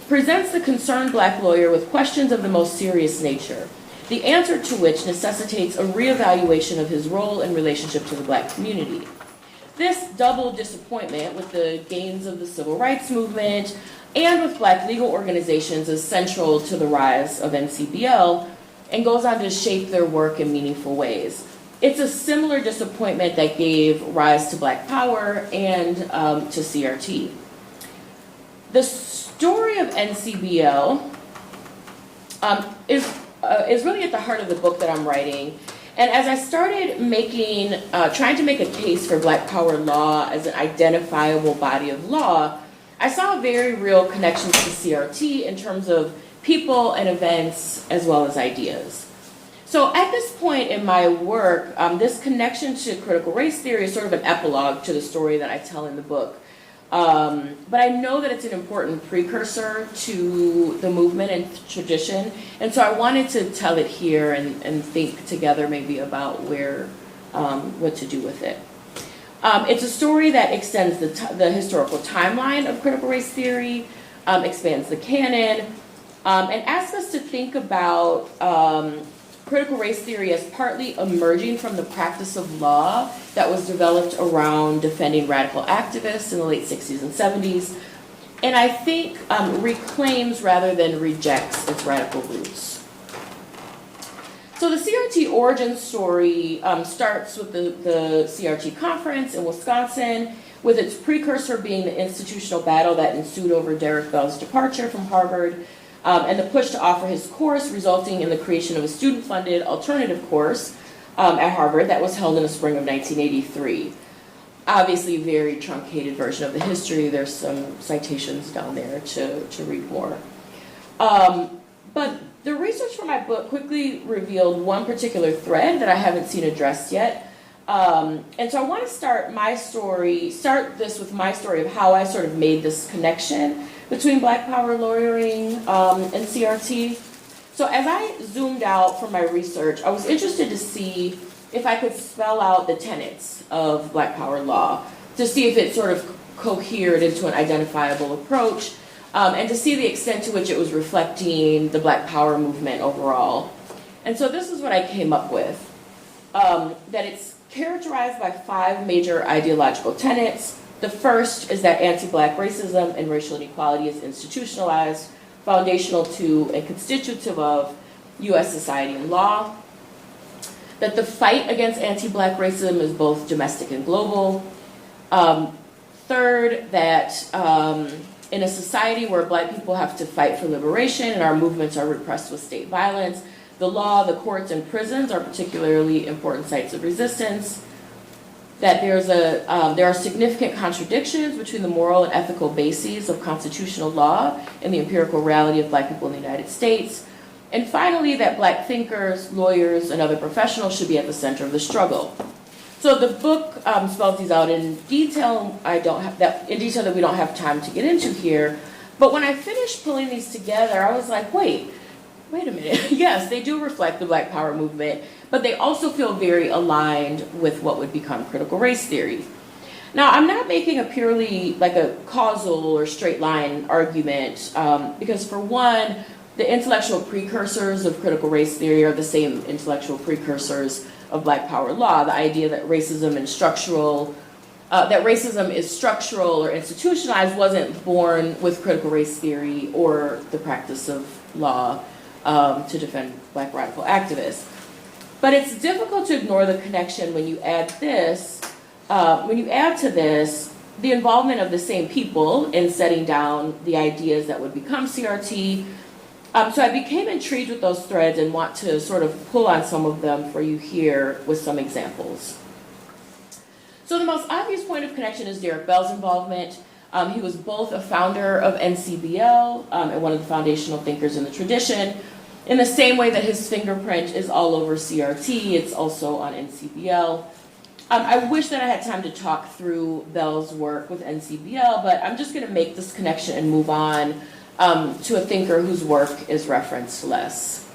presents the concerned Black lawyer with questions of the most serious nature, the answer to which necessitates a reevaluation of his role in relationship to the Black community. This double disappointment with the gains of the civil rights movement and with Black legal organizations is central to the rise of NCBL and goes on to shape their work in meaningful ways. It's a similar disappointment that gave rise to Black Power and to CRT. The story of NCBL is really at the heart of the book that I'm writing. And as I started trying to make a case for Black Power law as an identifiable body of law, I saw a very real connection to CRT in terms of people and events as well as ideas. So at this point in my work, this connection to critical race theory is sort of an epilogue to the story that I tell in the book. But I know that it's an important precursor to the movement and tradition, and so I wanted to tell it here and think together maybe about what to do with it. It's a story that extends the historical timeline of critical race theory, expands the canon, and asks us to think about critical race theory as partly emerging from the practice of law that was developed around defending radical activists in the late 60s and 70s, and I think reclaims rather than rejects its radical roots. So the CRT origin story starts with the CRT conference in Wisconsin, with its precursor being the institutional battle that ensued over Derek Bell's departure from Harvard, and the push to offer his course, resulting in the creation of a student-funded alternative course at Harvard that was held in the spring of 1983. Obviously, a very truncated version of the history. There's some citations down there to read more. But the research for my book quickly revealed one particular thread that I haven't seen addressed yet. And so I want to start this with my story of how I sort of made this connection between Black Power lawyering and CRT. So as I zoomed out from my research, I was interested to see if I could spell out the tenets of Black Power law, to see if it sort of cohered into an identifiable approach, and to see the extent to which it was reflecting the Black Power movement overall. And so this is what I came up with, that it's characterized by 5 major ideological tenets. The first is that anti-Black racism and racial inequality is institutionalized, foundational to and constitutive of U.S. society and law. That the fight against anti-Black racism is both domestic and global. Third, that in a society where Black people have to fight for liberation and our movements are repressed with state violence, the law, the courts, and prisons are particularly important sites of resistance. That there are significant contradictions between the moral and ethical bases of constitutional law and the empirical reality of Black people in the United States. And finally, that Black thinkers, lawyers, and other professionals should be at the center of the struggle. So the book spells these out in detail. that we don't have time to get into here. But when I finished pulling these together, I was like, wait a minute. Yes, they do reflect the Black Power movement, but they also feel very aligned with what would become critical race theory. Now, I'm not making a purely like a causal or straight line argument, because for one, the intellectual precursors of critical race theory are the same intellectual precursors of Black Power law. The idea that racism is structural or institutionalized wasn't born with critical race theory or the practice of law to defend Black radical activists. But it's difficult to ignore the connection when you add to this the involvement of the same people in setting down the ideas that would become CRT. So I became intrigued with those threads and want to sort of pull on some of them for you here with some examples. So the most obvious point of connection is Derek Bell's involvement. He was both a founder of NCBL and one of the foundational thinkers in the tradition. In the same way that his fingerprint is all over CRT, it's also on NCBL. I wish that I had time to talk through Bell's work with NCBL, but I'm just going to make this connection and move on to a thinker whose work is referenced less.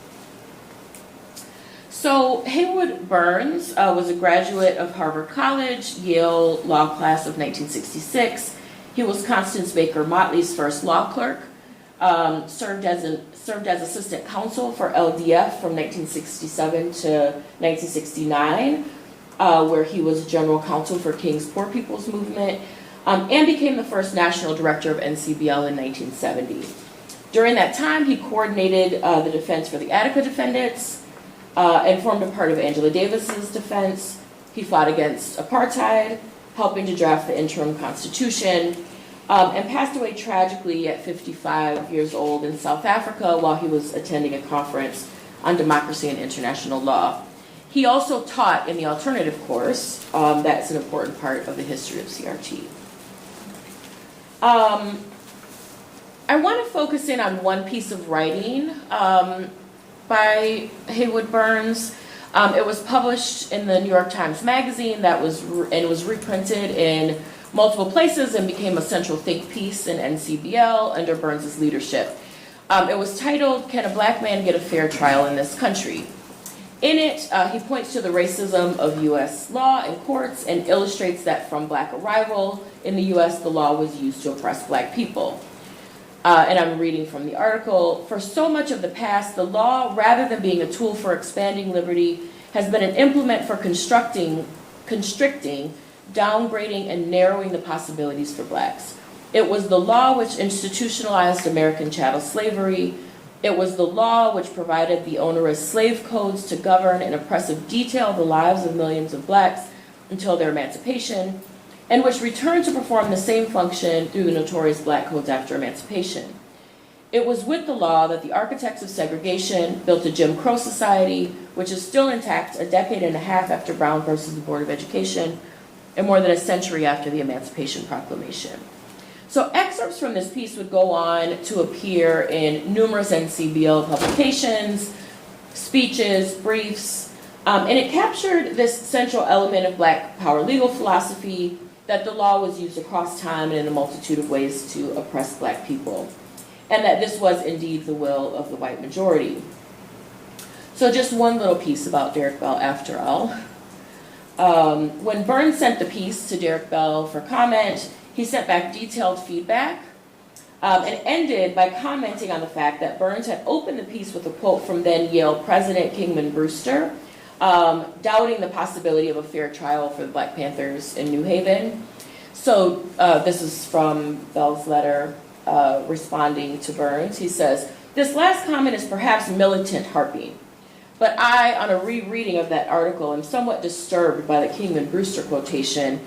So Haywood Burns was a graduate of Harvard College, Yale law class of 1966. He was Constance Baker Motley's first law clerk, served as assistant counsel for LDF from 1967 to 1969, where he was general counsel for King's Poor People's Movement, and became the first national director of NCBL in 1970. During that time, he coordinated the defense for the Attica defendants and formed a part of Angela Davis's defense. He fought against apartheid, helping to draft the interim constitution, and passed away tragically at 55 years old in South Africa while he was attending a conference on democracy and international law. He also taught in the alternative course. That's an important part of the history of CRT. I want to focus in on one piece of writing by Haywood Burns. It was published in the New York Times Magazine and was reprinted in multiple places and became a central think piece in NCBL under Burns's leadership. It was titled, "Can a Black Man Get a Fair Trial in This Country?" In it, he points to the racism of U.S. law and courts and illustrates that from Black arrival in the U.S., the law was used to oppress Black people. And I'm reading from the article, "For so much of the past, the law, rather than being a tool for expanding liberty, has been an implement for constricting, downgrading, and narrowing the possibilities for Blacks. It was the law which institutionalized American chattel slavery. It was the law which provided the onerous slave codes to govern in oppressive detail the lives of millions of Blacks until their emancipation, and which returned to perform the same function through the notorious Black codes after emancipation. It was with the law that the architects of segregation built a Jim Crow society, which is still intact a decade and a half after Brown versus the Board of Education, and more than a century after the Emancipation Proclamation." So excerpts from this piece would go on to appear in numerous NCBL publications, speeches, briefs, and it captured this central element of Black power legal philosophy, that the law was used across time and in a multitude of ways to oppress Black people, and that this was indeed the will of the white majority. So just one little piece about Derek Bell after all. When Burns sent the piece to Derek Bell for comment, he sent back detailed feedback and ended by commenting on the fact that Burns had opened the piece with a quote from then Yale President Kingman Brewster, doubting the possibility of a fair trial for the Black Panthers in New Haven. So this is from Bell's letter responding to Burns. He says, "This last comment is perhaps militant harping, but I, on a rereading of that article, am somewhat disturbed by the Kingman Brewster quotation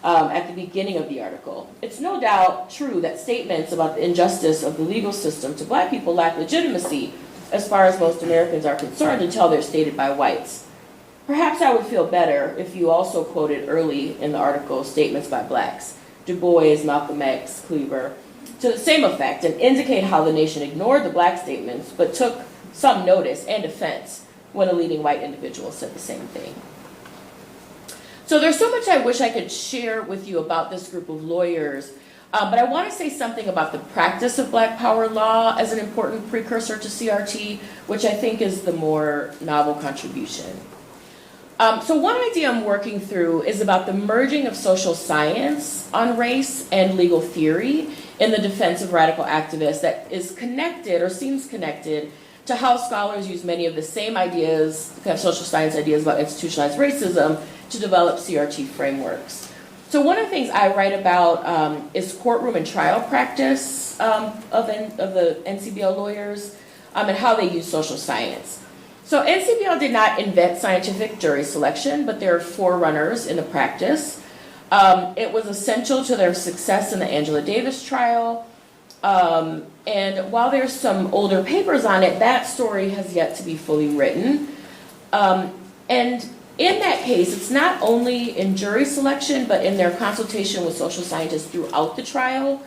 at the beginning of the article. It's no doubt true that statements about the injustice of the legal system to Black people lack legitimacy as far as most Americans are concerned until they're stated by whites. Perhaps I would feel better if you also quoted early in the article statements by Blacks, Du Bois, Malcolm X, Cleaver, to the same effect, and indicate how the nation ignored the Black statements but took some notice and offense when a leading white individual said the same thing." So there's so much I wish I could share with you about this group of lawyers, but I want to say something about the practice of Black power law as an important precursor to CRT, which I think is the more novel contribution. So one idea I'm working through is about the merging of social science on race and legal theory in the defense of radical activists that is connected or seems connected to how scholars use many of the same ideas, kind of social science ideas about institutionalized racism, to develop CRT frameworks. So one of the things I write about is courtroom and trial practice of the NCBL lawyers and how they use social science. So NCBL did not invent scientific jury selection, but there are forerunners in the practice. It was essential to their success in the Angela Davis trial. And while there's some older papers on it, that story has yet to be fully written. And in that case, it's not only in jury selection, but in their consultation with social scientists throughout the trial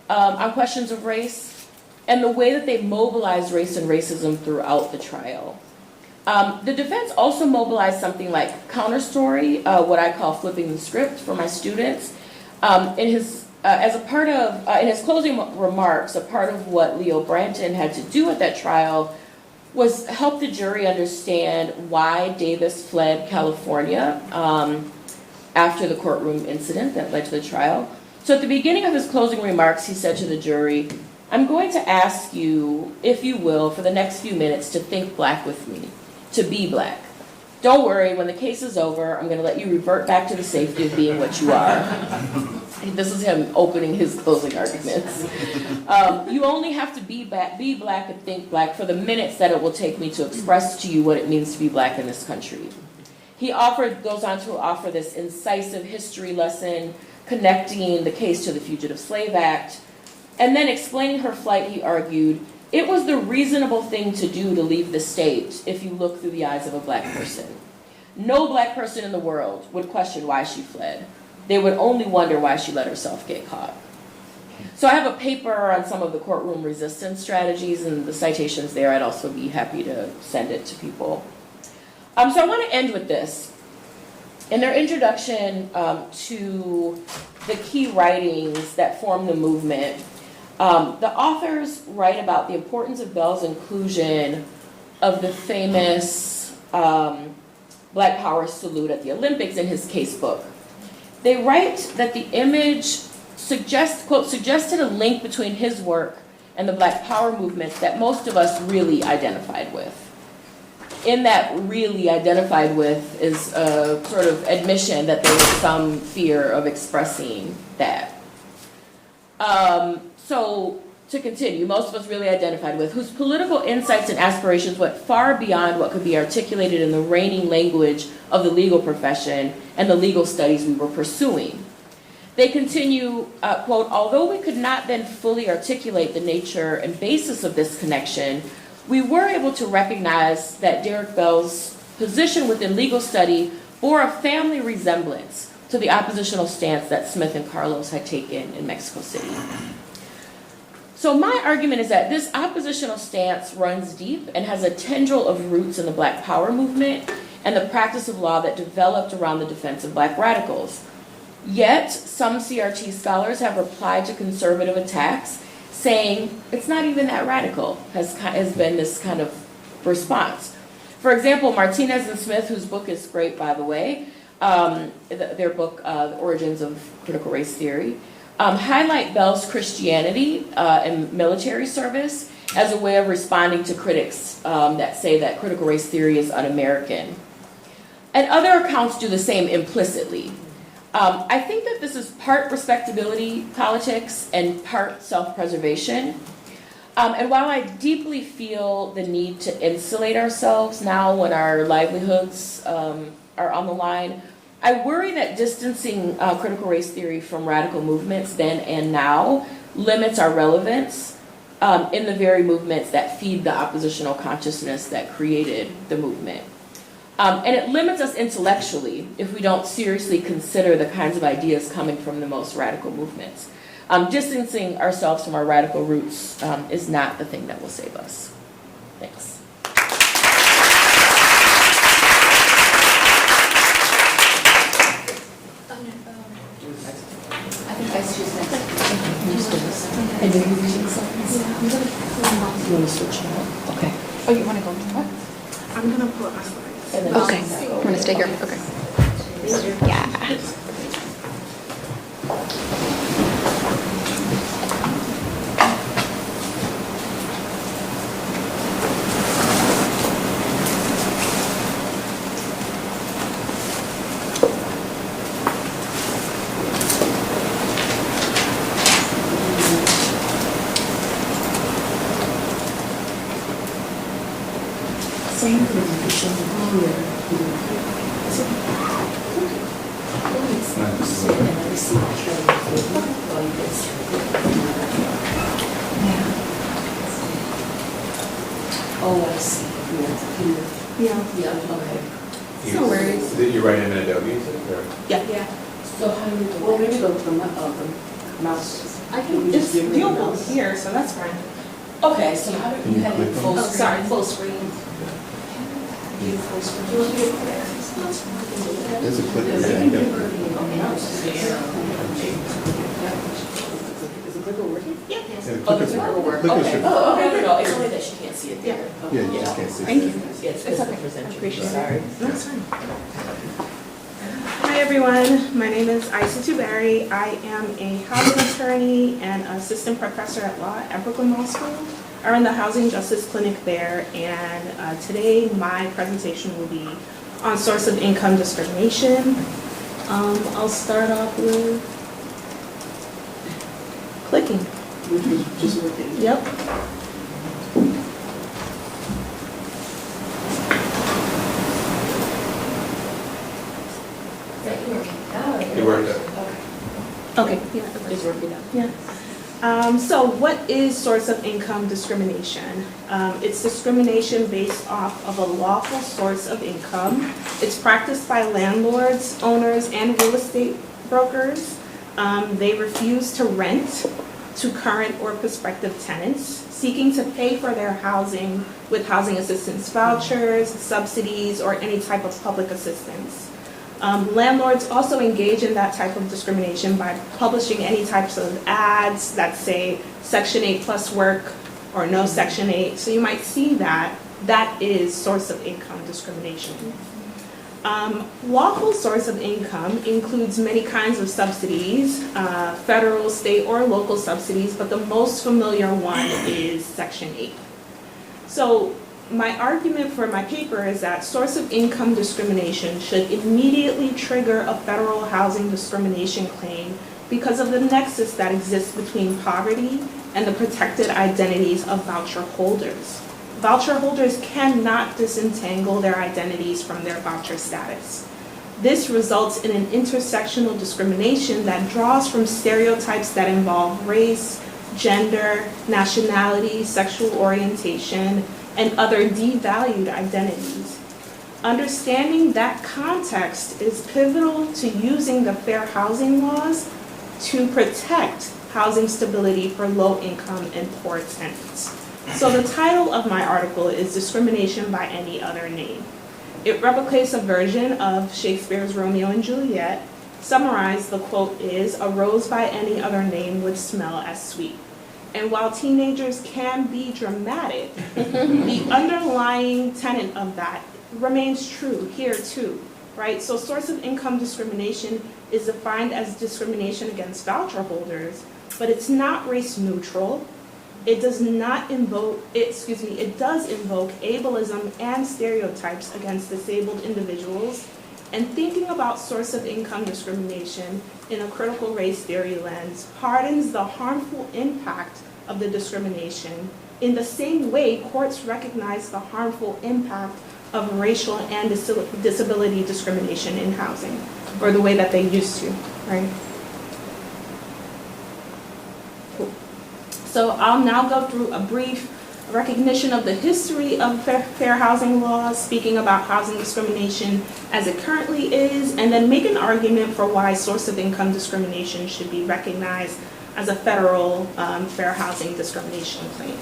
on questions of race, and the way that they mobilize race and racism throughout the trial. The defense also mobilized something like counterstory, what I call flipping the script for my students. In his closing remarks, a part of what Leo Branton had to do at that trial was help the jury understand why Davis fled California after the courtroom incident that led to the trial. So at the beginning of his closing remarks, he said to the jury, "I'm going to ask you, if you will, for the next few minutes to think Black with me, to be Black. Don't worry, when the case is over, I'm going to let you revert back to the safety of being what you are." This is him opening his closing arguments. "You only have to be Black and think Black for the minutes that it will take me to express to you what it means to be Black in this country." He goes on to offer this incisive history lesson, connecting the case to the Fugitive Slave Act, and then explaining her flight, he argued, "It was the reasonable thing to do to leave the state if you look through the eyes of a Black person. No Black person in the world would question why she fled. They would only wonder why she let herself get caught." So I have a paper on some of the courtroom resistance strategies and the citations there. I'd also be happy to send it to people. So I want to end with this. In their introduction to the key writings that form the movement, the authors write about the importance of Bell's inclusion of the famous Black Power salute at the Olympics in his casebook. They write that the image suggested a link between his work and the Black Power movement that most of us really identified with. In that really identified with is a sort of admission that there was some fear of expressing that. So to continue, most of us really identified with, whose political insights and aspirations went far beyond what could be articulated in the reigning language of the legal profession and the legal studies we were pursuing. They continue, quote, although we could not then fully articulate the nature and basis of this connection, we were able to recognize that Derek Bell's position within legal study bore a family resemblance to the oppositional stance that Smith and Carlos had taken in Mexico City. So my argument is that this oppositional stance runs deep and has a tendril of roots in the Black Power movement and the practice of law that developed around the defense of Black radicals. Yet, some CRT scholars have replied to conservative attacks saying it's not even that radical, has been this kind of response. For example, Martinez and Smith, whose book is great, by the way, their book, The Origins of Critical Race Theory, highlight Bell's Christianity and military service as a way of responding to critics that say that critical race theory is un-American. And other accounts do the same implicitly. I think that this is part respectability politics and part self-preservation. And while I deeply feel the need to insulate ourselves now when our livelihoods are on the line, I worry that distancing critical race theory from radical movements then and now limits our relevance in the very movements that feed the oppositional consciousness that created the movement. And it limits us intellectually if we don't seriously consider the kinds of ideas coming from the most radical movements. Distancing ourselves from our radical roots is not the thing that will save us. Thanks.
I think I choose next.
And then you can you want to switch now? Okay.
Oh, you want to go to what?
I'm gonna pull up my slides.
And then
Okay, I'm going to stay here. Okay. Yeah.
Oh, I see.
Yeah.
Okay.
No worries.
Did you write in Adobe? Or?
Yeah.
So how do you do?
Well, maybe go to the mouse. I can just, you'll go here, so that's fine.
Okay, so how do you have it full
Oh,
screen?
sorry, full screen. Full screen.
There's a clicker.
Is the clicker working? Yeah.
Oh, the clicker will work. Okay. Oh, okay. No, it's only that she can't see it there.
Yeah, you just can't see.
Thank you.
Yes,
It's okay.
present.
Appreciate it.
Sorry.
That's fine. Hi everyone, my name is Isa Tubari. I am a housing attorney and assistant professor at law at Brooklyn Law School. I run the Housing Justice Clinic there, and today my presentation will be on source of income discrimination. I'll start off with clicking.
Just working.
Yep.
It worked out.
Okay. Yeah.
It's working now.
Yeah. So what is source of income discrimination? It's discrimination based off of a lawful source of income. It's practiced by landlords, owners, and real estate brokers. They refuse to rent to current or prospective tenants seeking to pay for their housing with housing assistance vouchers, subsidies, or any type of public assistance. Landlords also engage in that type of discrimination by publishing any types of ads that say Section 8 plus work or no Section 8. So you might see that. That is source of income discrimination. Lawful source of income includes many kinds of subsidies, federal, state, or local subsidies, but the most familiar one is Section 8. So my argument for my paper is that source of income discrimination should immediately trigger a federal housing discrimination claim because of the nexus that exists between poverty and the protected identities of voucher holders. Voucher holders cannot disentangle their identities from their voucher status. This results in an intersectional discrimination that draws from stereotypes that involve race, gender, nationality, sexual orientation, and other devalued identities. Understanding that context is pivotal to using the fair housing laws to protect housing stability for low-income and poor tenants. So the title of my article is Discrimination by Any Other Name. It replicates a version of Shakespeare's Romeo and Juliet. Summarized, the quote is, "A rose by any other name would smell as sweet." And while teenagers can be dramatic, the underlying tenet of that remains true here too, right? So source of income discrimination is defined as discrimination against voucher holders, but it's not race neutral. It does not invoke, it does invoke ableism and stereotypes against disabled individuals. And thinking about source of income discrimination in a critical race theory lens hardens the harmful impact of the discrimination in the same way courts recognize the harmful impact of racial and disability discrimination in housing, or the way that they used to, right? Cool. So I'll now go through a brief recognition of the history of fair housing laws, speaking about housing discrimination as it currently is, and then make an argument for why source of income discrimination should be recognized as a federal fair housing discrimination claim.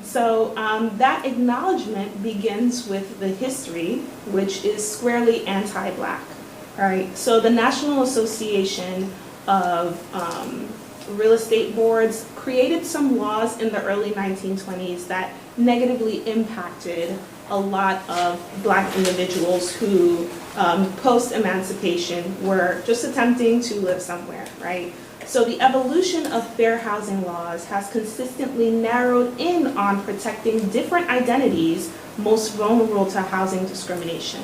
So that acknowledgement begins with the history, which is squarely anti-Black, right? So the National Association of Real Estate Boards created some laws in the early 1920s that negatively impacted a lot of Black individuals who post-emancipation were just attempting to live somewhere, right? So the evolution of fair housing laws has consistently narrowed in on protecting different identities most vulnerable to housing discrimination.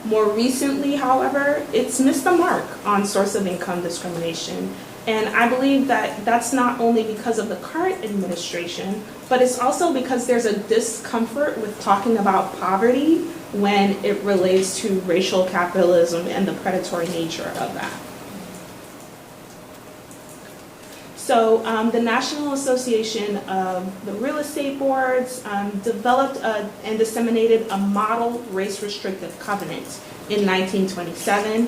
More recently, however, it's missed the mark on source of income discrimination. And I believe that that's not only because of the current administration, but it's also because there's a discomfort with talking about poverty when it relates to racial capitalism and the predatory nature of that. So the National Association of the Real Estate Boards developed and disseminated a model race restrictive covenant in 1927.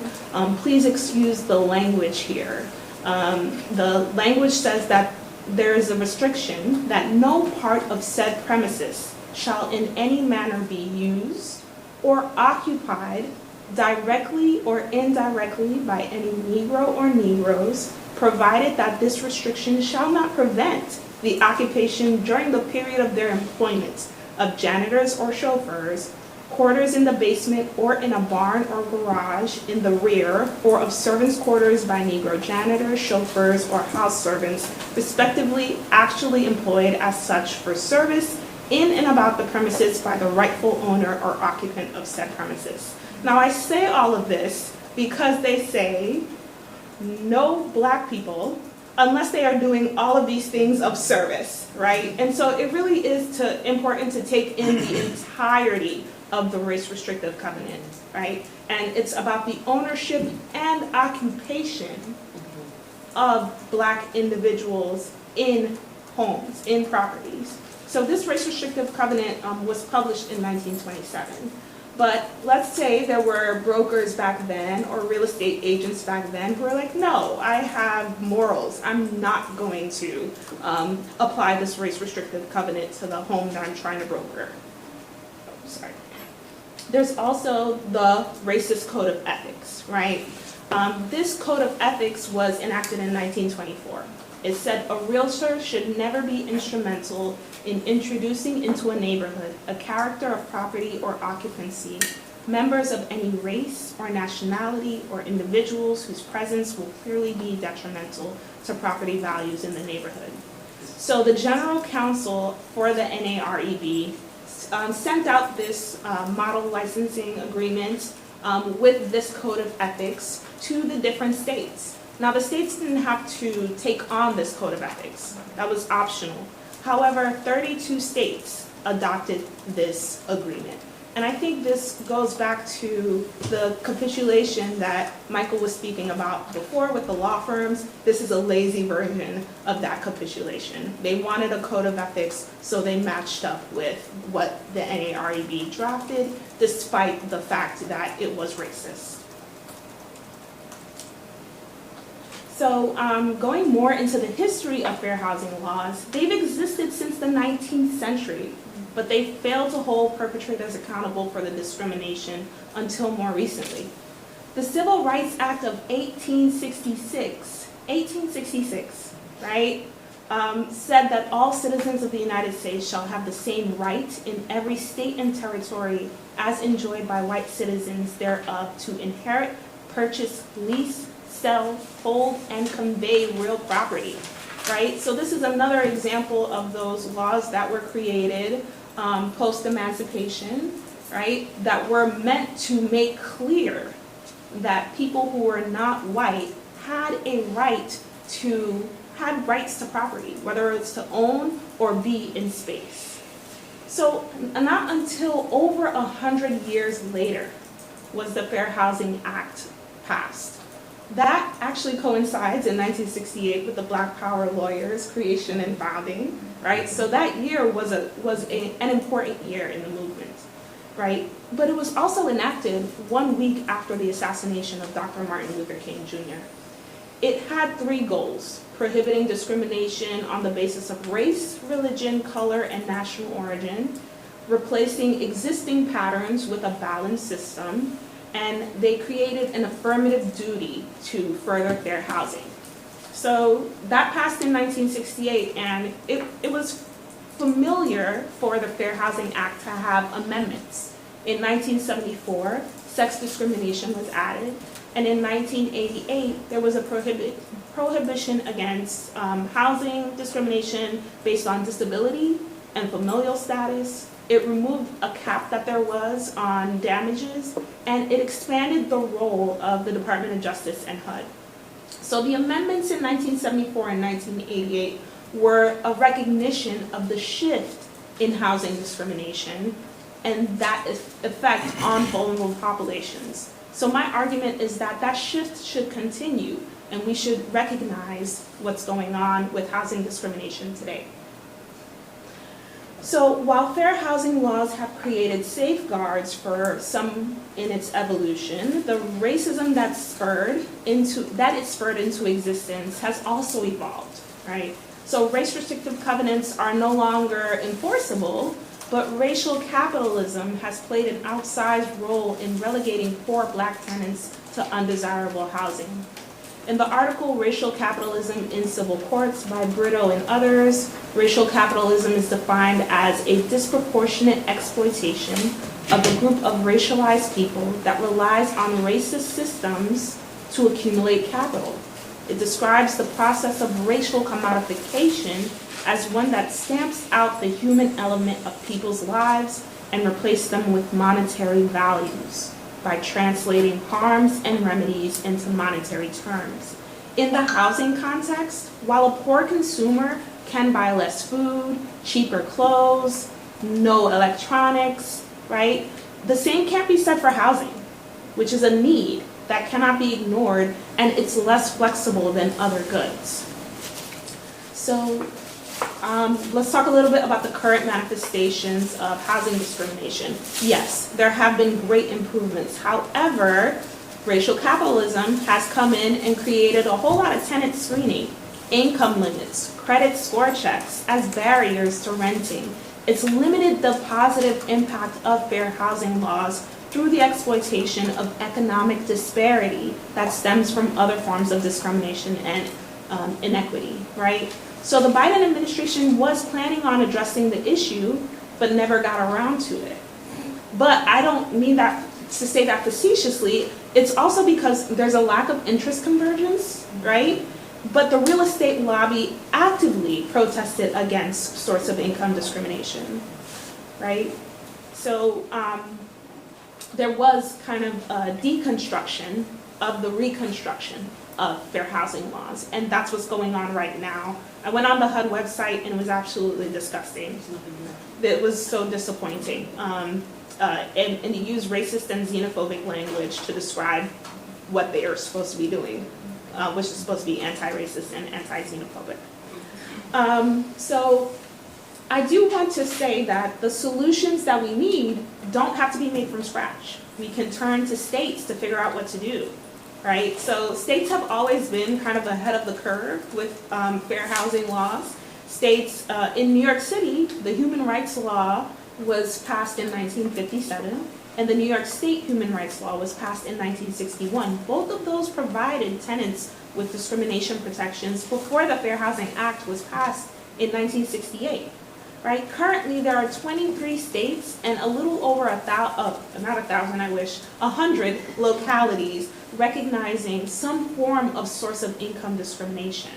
Please excuse the language here. The language says that there is a restriction that no part of said premises shall in any manner be used or occupied directly or indirectly by any Negro or Negroes, provided that this restriction shall not prevent the occupation during the period of their employment of janitors or chauffeurs, quarters in the basement or in a barn or garage in the rear, or of servants' quarters by Negro janitors, chauffeurs, or house servants, respectively, actually employed as such for service in and about the premises by the rightful owner or occupant of said premises. Now, I say all of this because they say no Black people unless they are doing all of these things of service, right? And so it really is important to take in the entirety of the race restrictive covenant, right? And it's about the ownership and occupation of Black individuals in homes, in properties. So this race restrictive covenant was published in 1927. But let's say there were brokers back then or real estate agents back then who were like, no, I have morals. I'm not going to apply this race restrictive covenant to the home that I'm trying to broker. Oh, sorry. There's also the racist code of ethics, right? This code of ethics was enacted in 1924. It said a realtor should never be instrumental in introducing into a neighborhood a character of property or occupancy, members of any race or nationality, or individuals whose presence will clearly be detrimental to property values in the neighborhood. So the General Counsel for the NAREB sent out this model licensing agreement with this code of ethics to the different states. Now, the states didn't have to take on this code of ethics. That was optional. However, 32 states adopted this agreement. And I think this goes back to the capitulation that Michael was speaking about before with the law firms. This is a lazy version of that capitulation. They wanted a code of ethics, so they matched up with what the NAREB drafted, despite the fact that it was racist. So going more into the history of fair housing laws, they've existed since the 19th century, but they failed to hold perpetrators accountable for the discrimination until more recently. The Civil Rights Act of 1866, right, said that all citizens of the United States shall have the same right in every state and territory as enjoyed by white citizens thereof to inherit, purchase, lease, sell, hold, and convey real property, right? So this is another example of those laws that were created post-emancipation, right, that were meant to make clear that people who were not white had rights to property, whether it's to own or be in space. So not until over 100 years later was the Fair Housing Act passed. That actually coincides in 1968 with the Black Power lawyers' creation and founding, right? So that year was an important year in the movement, right? But it was also enacted 1 week after the assassination of Dr. Martin Luther King Jr. It had 3 goals: prohibiting discrimination on the basis of race, religion, color, and national origin, replacing existing patterns with a balanced system, and they created an affirmative duty to further fair housing. So that passed in 1968, and it was familiar for the Fair Housing Act to have amendments. In 1974, sex discrimination was added, and in 1988, there was a prohibition against housing discrimination based on disability and familial status. It removed a cap that there was on damages, and it expanded the role of the Department of Justice and HUD. So the amendments in 1974 and 1988 were a recognition of the shift in housing discrimination and that effect on vulnerable populations. So my argument is that that shift should continue, and we should recognize what's going on with housing discrimination today. So while fair housing laws have created safeguards for some in its evolution, the racism that it spurred into existence has also evolved, right? So race restrictive covenants are no longer enforceable, but racial capitalism has played an outsized role in relegating poor Black tenants to undesirable housing. In the article, Racial Capitalism in Civil Courts by Brito and others, racial capitalism is defined as a disproportionate exploitation of the group of racialized people that relies on racist systems to accumulate capital. It describes the process of racial commodification as one that stamps out the human element of people's lives and replaces them with monetary values by translating harms and remedies into monetary terms. In the housing context, while a poor consumer can buy less food, cheaper clothes, no electronics, right? The same can't be said for housing, which is a need that cannot be ignored, and it's less flexible than other goods. So let's talk a little bit about the current manifestations of housing discrimination. Yes, there have been great improvements. However, racial capitalism has come in and created a whole lot of tenant screening, income limits, credit score checks as barriers to renting. It's limited the positive impact of fair housing laws through the exploitation of economic disparity that stems from other forms of discrimination and inequity, right? So the Biden administration was planning on addressing the issue, but never got around to it. But I don't mean that to say that facetiously. It's also because there's a lack of interest convergence, right? But the real estate lobby actively protested against source of income discrimination, right? So there was kind of a deconstruction of the reconstruction of fair housing laws, and that's what's going on right now. I went on the HUD website and it was absolutely disgusting. It was so disappointing. And it used racist and xenophobic language to describe what they are supposed to be doing, which is supposed to be anti-racist and anti-xenophobic. So I do want to say that the solutions that we need don't have to be made from scratch. We can turn to states to figure out what to do, right? So states have always been kind of ahead of the curve with fair housing laws. States, in New York City, the human rights law was passed in 1957, and the New York State Human Rights Law was passed in 1961. Both of those provided tenants with discrimination protections before the Fair Housing Act was passed in 1968. Right? Currently, there are 23 states and a little over 100 localities recognizing some form of source of income discrimination.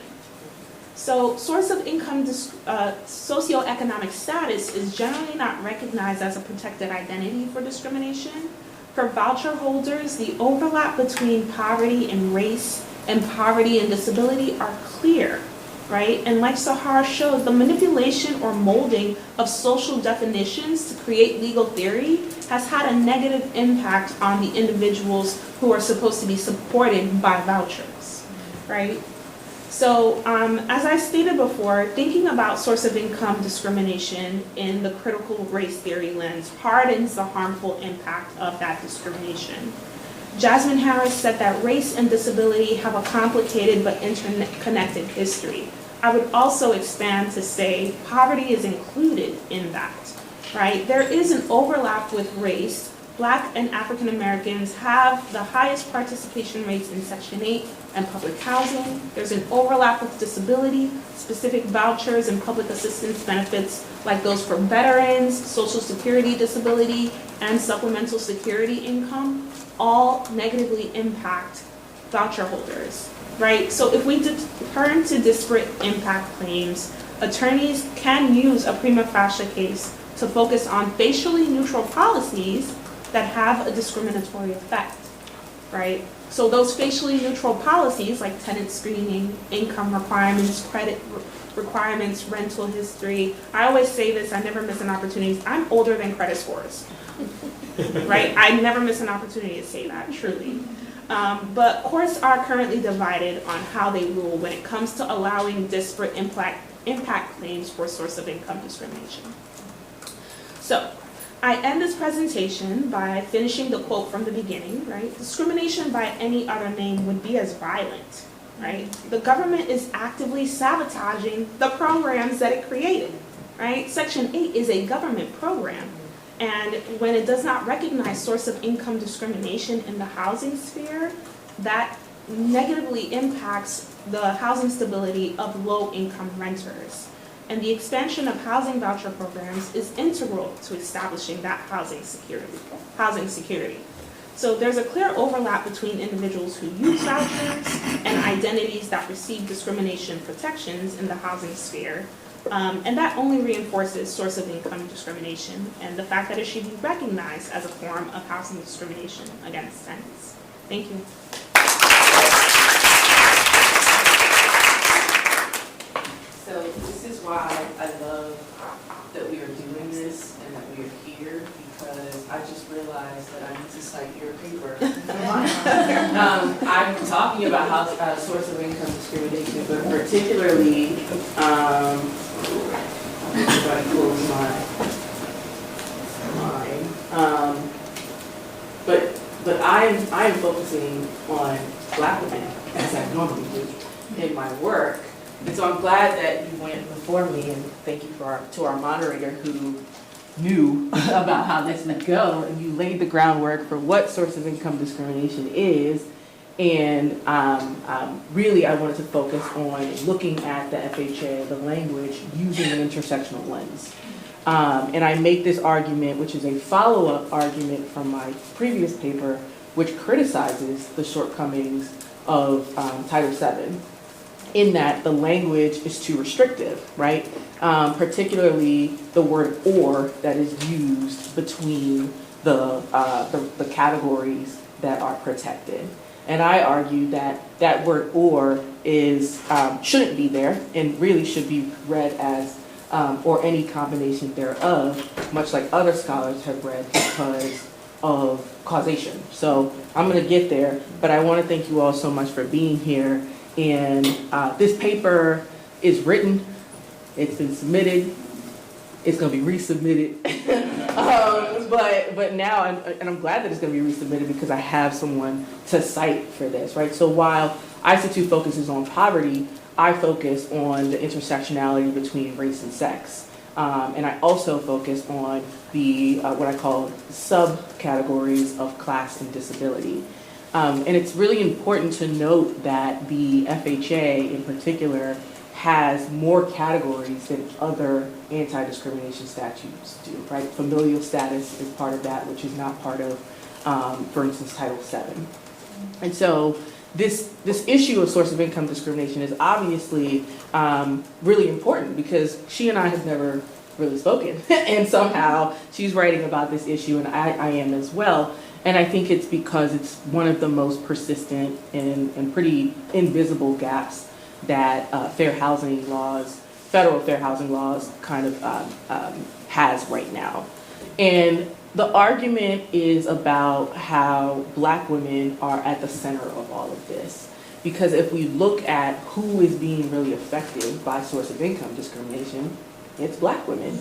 So source of income socioeconomic status is generally not recognized as a protected identity for discrimination. For voucher holders, the overlap between poverty and race and poverty and disability are clear, right? And like Sahar shows, the manipulation or molding of social definitions to create legal theory has had a negative impact on the individuals who are supposed to be supported by vouchers, right? So as I stated before, thinking about source of income discrimination in the critical race theory lens hardens the harmful impact of that discrimination. Jasmine Harris said that race and disability have a complicated but interconnected history. I would also expand to say poverty is included in that, right? There is an overlap with race. Black and African Americans have the highest participation rates in Section 8 and public housing. There's an overlap with disability, specific vouchers and public assistance benefits like those for veterans, Social Security disability, and supplemental security income all negatively impact voucher holders, right? So if we turn to disparate impact claims, attorneys can use a prima facie case to focus on facially neutral policies that have a discriminatory effect, right? So those facially neutral policies like tenant screening, income requirements, credit requirements, rental history. I always say this, I never miss an opportunity. I'm older than credit scores, right? I never miss an opportunity to say that, truly. But courts are currently divided on how they rule when it comes to allowing disparate impact claims for source of income discrimination. So I end this presentation by finishing the quote from the beginning, right? Discrimination by any other name would be as violent, right? The government is actively sabotaging the programs that it created, right? Section 8 is a government program, and when it does not recognize source of income discrimination in the housing sphere, that negatively impacts the housing stability of low-income renters. And the expansion of housing voucher programs is integral to establishing that housing security. So there's a clear overlap between individuals who use vouchers and identities that receive discrimination protections in the housing sphere. And that only reinforces source of income discrimination and the fact that it should be recognized as a form of housing discrimination against tenants. Thank you.
So this is why I love that we are doing this and that we are here, because I just realized that I need to cite your paper. I'm talking about how source of income discrimination, but particularly, I'm trying to close my line. But I am focusing on Black women, as I normally do in my work. And so I'm glad that you went before me, and thank you to our moderator who
knew about how this would go, and you laid the groundwork for what source of income discrimination is. And really, I wanted to focus on looking at the FHA, the language, using an intersectional lens. And I make this argument, which is a follow-up argument from my previous paper, which criticizes the shortcomings of Title VII, in that the language is too restrictive, right? Particularly the word "or" that is used between the categories that are protected. And I argue that that word "or" is shouldn't be there and really should be read as or any combination thereof, much like other scholars have read, because of causation. So I'm going to get there, but I want to thank you all so much for being here. And this paper is written, it's been submitted, it's going to be resubmitted. But now, I'm glad that it's going to be resubmitted because I have someone to cite for this, right? So while ICIT focuses on poverty, I focus on the intersectionality between race and sex. And I also focus on the, what I call subcategories of class and disability. And it's really important to note that the FHA in particular has more categories than other anti-discrimination statutes do, right? Familial status is part of that, which is not part of, for instance, Title VII. And so this issue of source of income discrimination is obviously really important because she and I have never really spoken. And somehow she's writing about this issue, and I am as well. And I think it's because it's one of the most persistent and pretty invisible gaps that fair housing laws, federal fair housing laws, kind of has right now. And the argument is about how Black women are at the center of all of this. Because if we look at who is being really affected by source of income discrimination, it's Black women.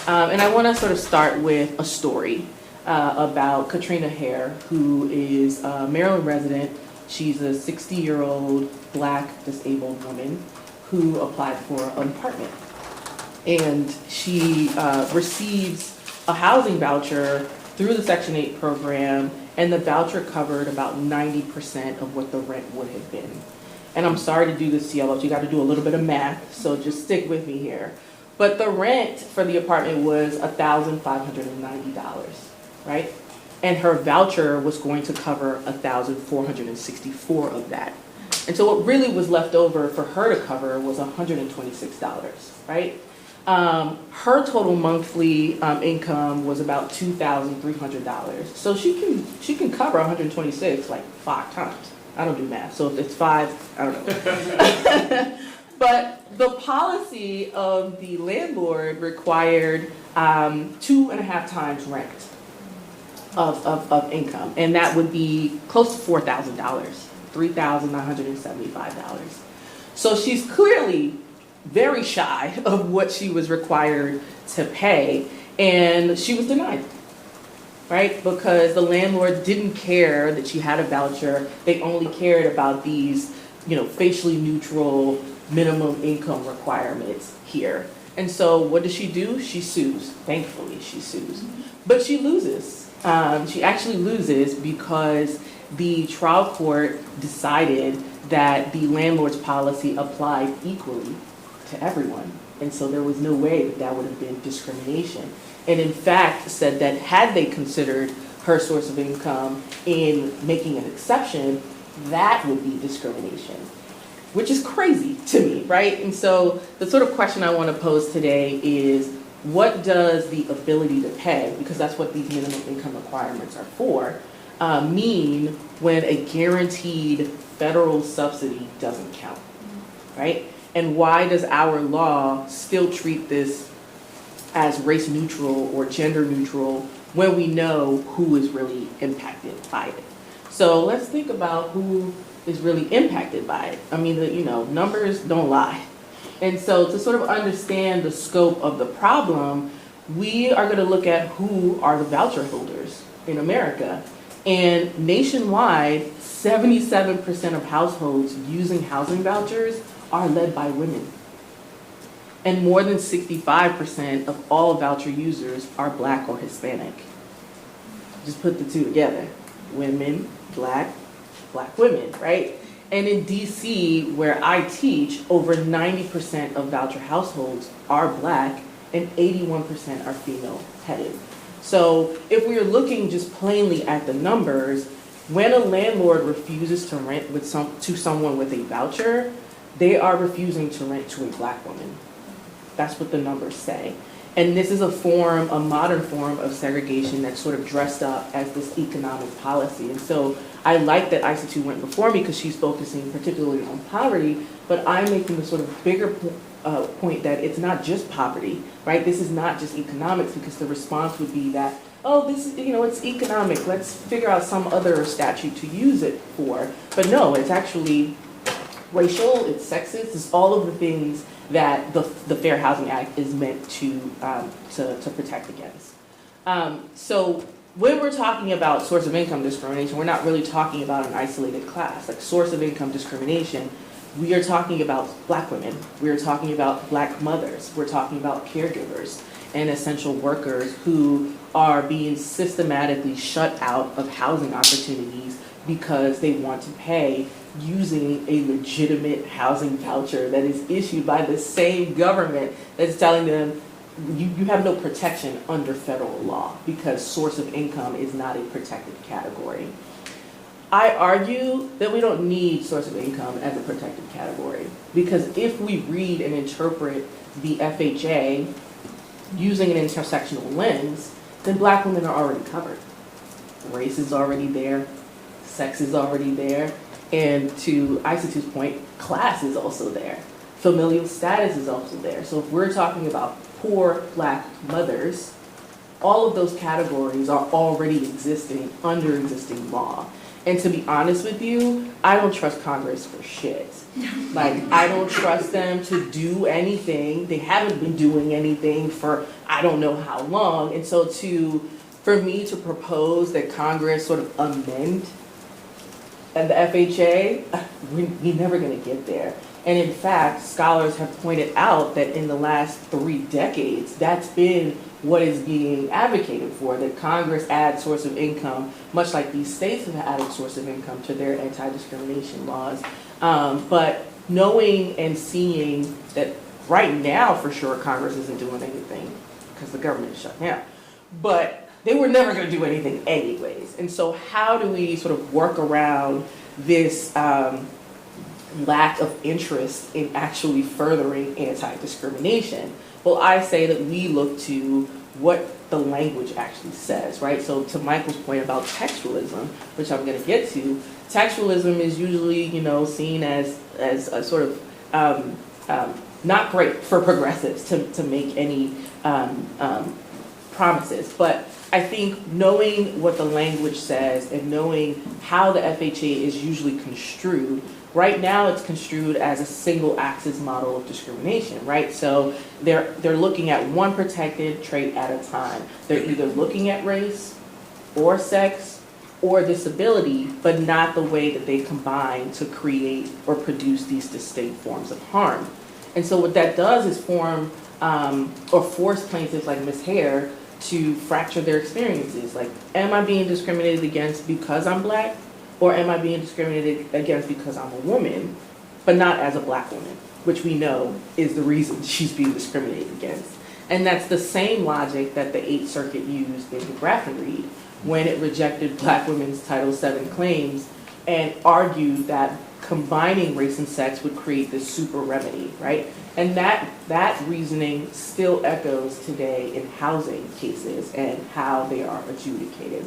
And I want to sort of start with a story about Katrina Hare, who is a Maryland resident. She's a 60-year-old Black disabled woman who applied for an apartment. And she receives a housing voucher through the Section 8 program, and the voucher covered about 90% of what the rent would have been. And I'm sorry to do this to y'all, but you got to do a little bit of math, so just stick with me here. But the rent for the apartment was $1,590, right? And her voucher was going to cover $1,464 of that. And so what really was left over for her to cover was $126, right? Her total monthly income was about $2,300. So she can cover 126 like 5 times. I don't do math, so if it's 5, I don't know. But the policy of the landlord required 2.5 times rent of income, and that would be close to $4,000, $3,975. So she's clearly very shy of what she was required to pay, and she was denied, right? Because the landlord didn't care that she had a voucher. They only cared about these, facially neutral minimum income requirements here. And so what does she do? She sues. Thankfully, she sues. But she loses. She actually loses because the trial court decided that the landlord's policy applied equally to everyone. And so there was no way that would have been discrimination. And in fact, said that had they considered her source of income in making an exception, that would be discrimination, which is crazy to me, right? And so the sort of question I want to pose today is, what does the ability to pay, because that's what these minimum income requirements are for, mean when a guaranteed federal subsidy doesn't count, right? And why does our law still treat this as race neutral or gender neutral when we know who is really impacted by it? So let's think about who is really impacted by it. I mean, numbers don't lie. And so to sort of understand the scope of the problem, we are going to look at who are the voucher holders in America. And nationwide, 77% of households using housing vouchers are led by women. and more than 65% of all voucher users are Black or Hispanic. Just put the two together. Women, Black women, right? And in DC, where I teach, over 90% of voucher households are Black and 81% are female-headed. So if we are looking just plainly at the numbers, when a landlord refuses to rent to someone with a voucher, they are refusing to rent to a Black woman. That's what the numbers say. And this is a modern form of segregation that's sort of dressed up as this economic policy. And so I like that Isatu went before me because she's focusing particularly on poverty, but I'm making the sort of bigger point that it's not just poverty, right? This is not just economics, because the response would be that, oh, this is, it's economic. Let's figure out some other statute to use it for. But no, it's actually racial, it's sexist, it's all of the things that the Fair Housing Act is meant to protect against. So when we're talking about source of income discrimination, we're not really talking about an isolated class. Like source of income discrimination, we are talking about Black women, we are talking about Black mothers, we're talking about caregivers and essential workers who are being systematically shut out of housing opportunities because they want to pay using a legitimate housing voucher that is issued by the same government that's telling them you have no protection under federal law because source of income is not a protected category. I argue that we don't need source of income as a protected category, because if we read and interpret the FHA using an intersectional lens, then Black women are already covered. Race is already there, sex is already there, and to Isatu's point, class is also there. Familial status is also there. So if we're talking about poor Black mothers, all of those categories are already existing under existing law. And to be honest with you, I don't trust Congress for shit. Like, I don't trust them to do anything. They haven't been doing anything for I don't know how long. And so for me to propose that Congress sort of amend and the FHA, we're never going to get there. And in fact, scholars have pointed out that in the last 3 decades, that's been what is being advocated for, that Congress adds source of income, much like these states have added source of income to their anti-discrimination laws. But knowing and seeing that right now, for sure, Congress isn't doing anything because the government is shut down. But they were never going to do anything anyways. And so how do we sort of work around this lack of interest in actually furthering anti-discrimination? Well, I say that we look to what the language actually says, right? So to Michael's point about textualism, which I'm going to get to, textualism is usually, seen as a sort of not great for progressives to make any promises. But I think knowing what the language says and knowing how the FHA is usually construed, right now it's construed as a single axis model of discrimination, right? So they're looking at one protected trait at a time. They're either looking at race or sex or disability, but not the way that they combine to create or produce these distinct forms of harm. And so what that does is form or force plaintiffs like Ms. Hare to fracture their experiences. Like, am I being discriminated against because I'm Black? Or am I being discriminated against because I'm a woman, but not as a Black woman, which we know is the reason she's being discriminated against. And that's the same logic that the 8th Circuit used in Reframing when it rejected Black women's Title VII claims and argued that combining race and sex would create this super remedy, right? And that reasoning still echoes today in housing cases and how they are adjudicated.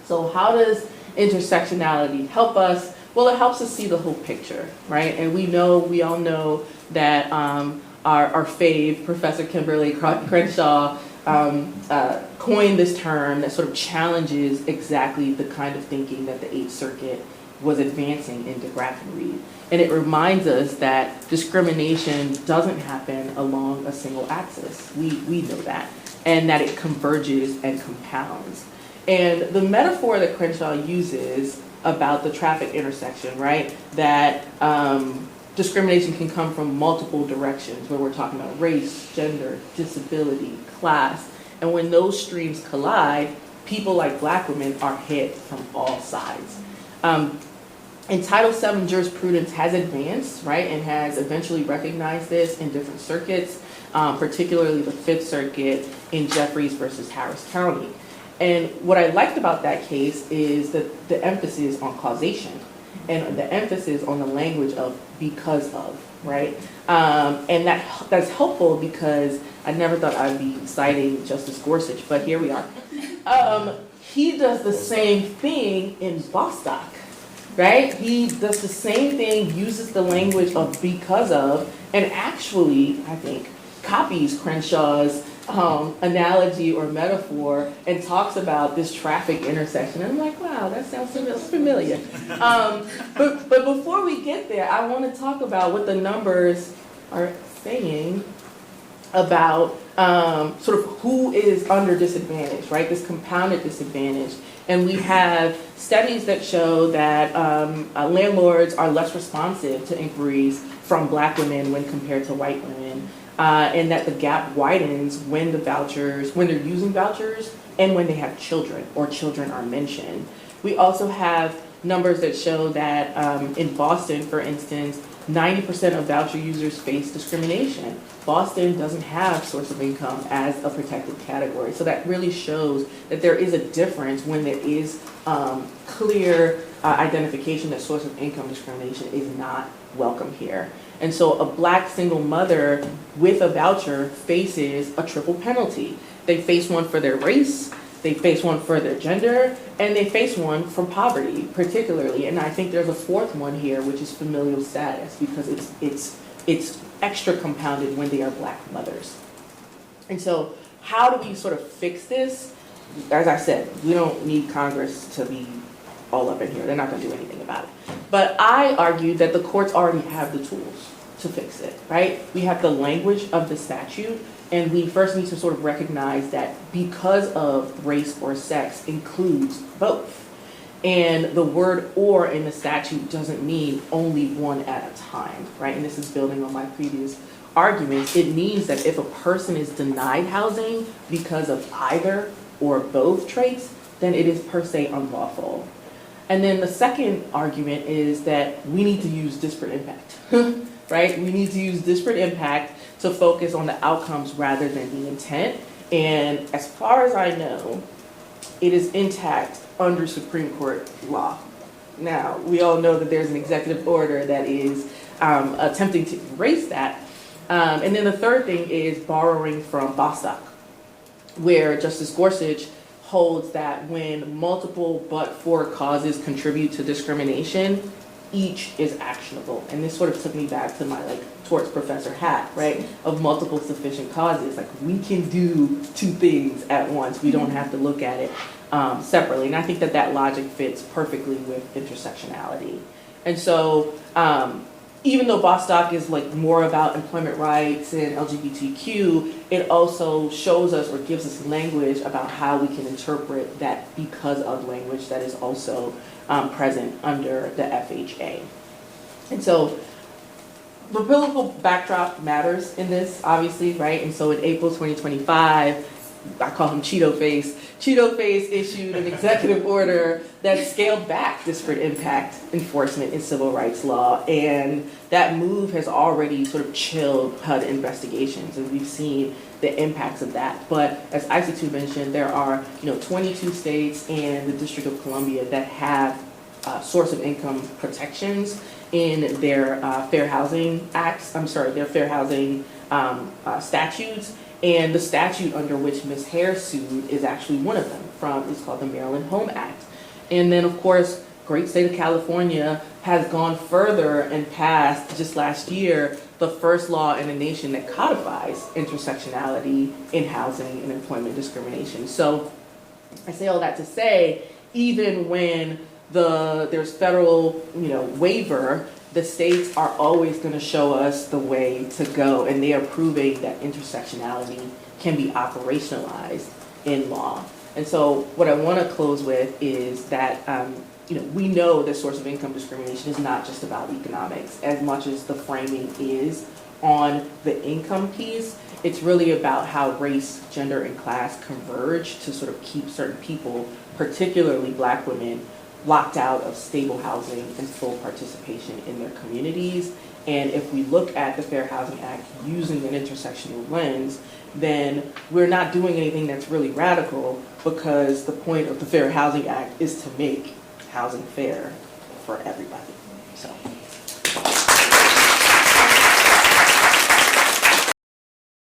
So how does intersectionality help us? Well, it helps us see the whole picture, right? And we all know that our fave, Professor Kimberly Crenshaw, coined this term that sort of challenges exactly the kind of thinking that the 8th Circuit was advancing in Reframing. And it reminds us that discrimination doesn't happen along a single axis. We know that. And that it converges and compounds. And the metaphor that Crenshaw uses about the traffic intersection, right, that discrimination can come from multiple directions, where we're talking about race, gender, disability, class. And when those streams collide, people like Black women are hit from all sides. And Title VII jurisprudence has advanced, right, and has eventually recognized this in different circuits, particularly the Fifth Circuit in Jeffries versus Harris County. And what I liked about that case is that the emphasis on causation and the emphasis on the language of because of, right? And that's helpful because I never thought I'd be citing Justice Gorsuch, but here we are. He does the same thing in Bostock, right? He does the same thing, uses the language of because of, and actually, I think, copies Crenshaw's analogy or metaphor and talks about this traffic intersection. And I'm like, wow, that sounds familiar. But before we get there, I want to talk about what the numbers are saying about sort of who is under disadvantage, right? This compounded disadvantage. And we have studies that show that landlords are less responsive to inquiries from Black women when compared to white women. And that the gap widens when they're using vouchers and when they have children or children are mentioned. We also have numbers that show that in Boston, for instance, 90% of voucher users face discrimination. Boston doesn't have source of income as a protected category. So that really shows that there is a difference when there is clear identification that source of income discrimination is not welcome here. And so a Black single mother with a voucher faces a triple penalty. They face one for their race, they face one for their gender, and they face one for poverty, particularly. And I think there's a fourth one here, which is familial status, because it's extra compounded when they are Black mothers. And so how do we sort of fix this? As I said, we don't need Congress to be all up in here. They're not going to do anything about it. But I argue that the courts already have the tools to fix it, right? We have the language of the statute, and we first need to sort of recognize that because of race or sex includes both. And the word or in the statute doesn't mean only one at a time, right? And this is building on my previous arguments. It means that if a person is denied housing because of either or both traits, then it is per se unlawful. And then the second argument is that we need to use disparate impact, right? We need to use disparate impact to focus on the outcomes rather than the intent. And as far as I know, it is intact under Supreme Court law. Now, we all know that there's an executive order that is attempting to erase that. And then the third thing is borrowing from Bostock, where Justice Gorsuch holds that when multiple but-for causes contribute to discrimination, each is actionable. And this sort of took me back to my torts professor hat, right? Of multiple sufficient causes. Like, we can do two things at once. We don't have to look at it separately. And I think that logic fits perfectly with intersectionality. And so even though Bostock is more about employment rights and LGBTQ, it also shows us or gives us language about how we can interpret that because of language that is also present under the FHA. And so the political backdrop matters in this, obviously, right? And so in April 2025, I call him Cheeto Face. Cheeto Face issued an executive order that scaled back disparate impact enforcement in civil rights law, and that move has already sort of chilled HUD investigations, and we've seen the impacts of that. But as IC2 mentioned, there are 22 states and the District of Columbia that have source of income protections in their Fair Housing Acts. Their Fair Housing statutes. And the statute under which Ms. Hare sued is actually one of them. It's called the Maryland Home Act. And then, of course, great state of California has gone further and passed, just last year, the first law in the nation that codifies intersectionality in housing and employment discrimination. So I say all that to say, even when there's federal waiver, the states are always going to show us the way to go, and they are proving that intersectionality can be operationalized in law. And so what I want to close with is that
we know that source of income discrimination is not just about economics as much as the framing is on the income piece. It's really about how race, gender, and class converge to sort of keep certain people, particularly Black women, locked out of stable housing and full participation in their communities. And if we look at the Fair Housing Act using an intersectional lens, then we're not doing anything that's really radical, because the point of the Fair Housing Act is to make housing fair for everybody. So.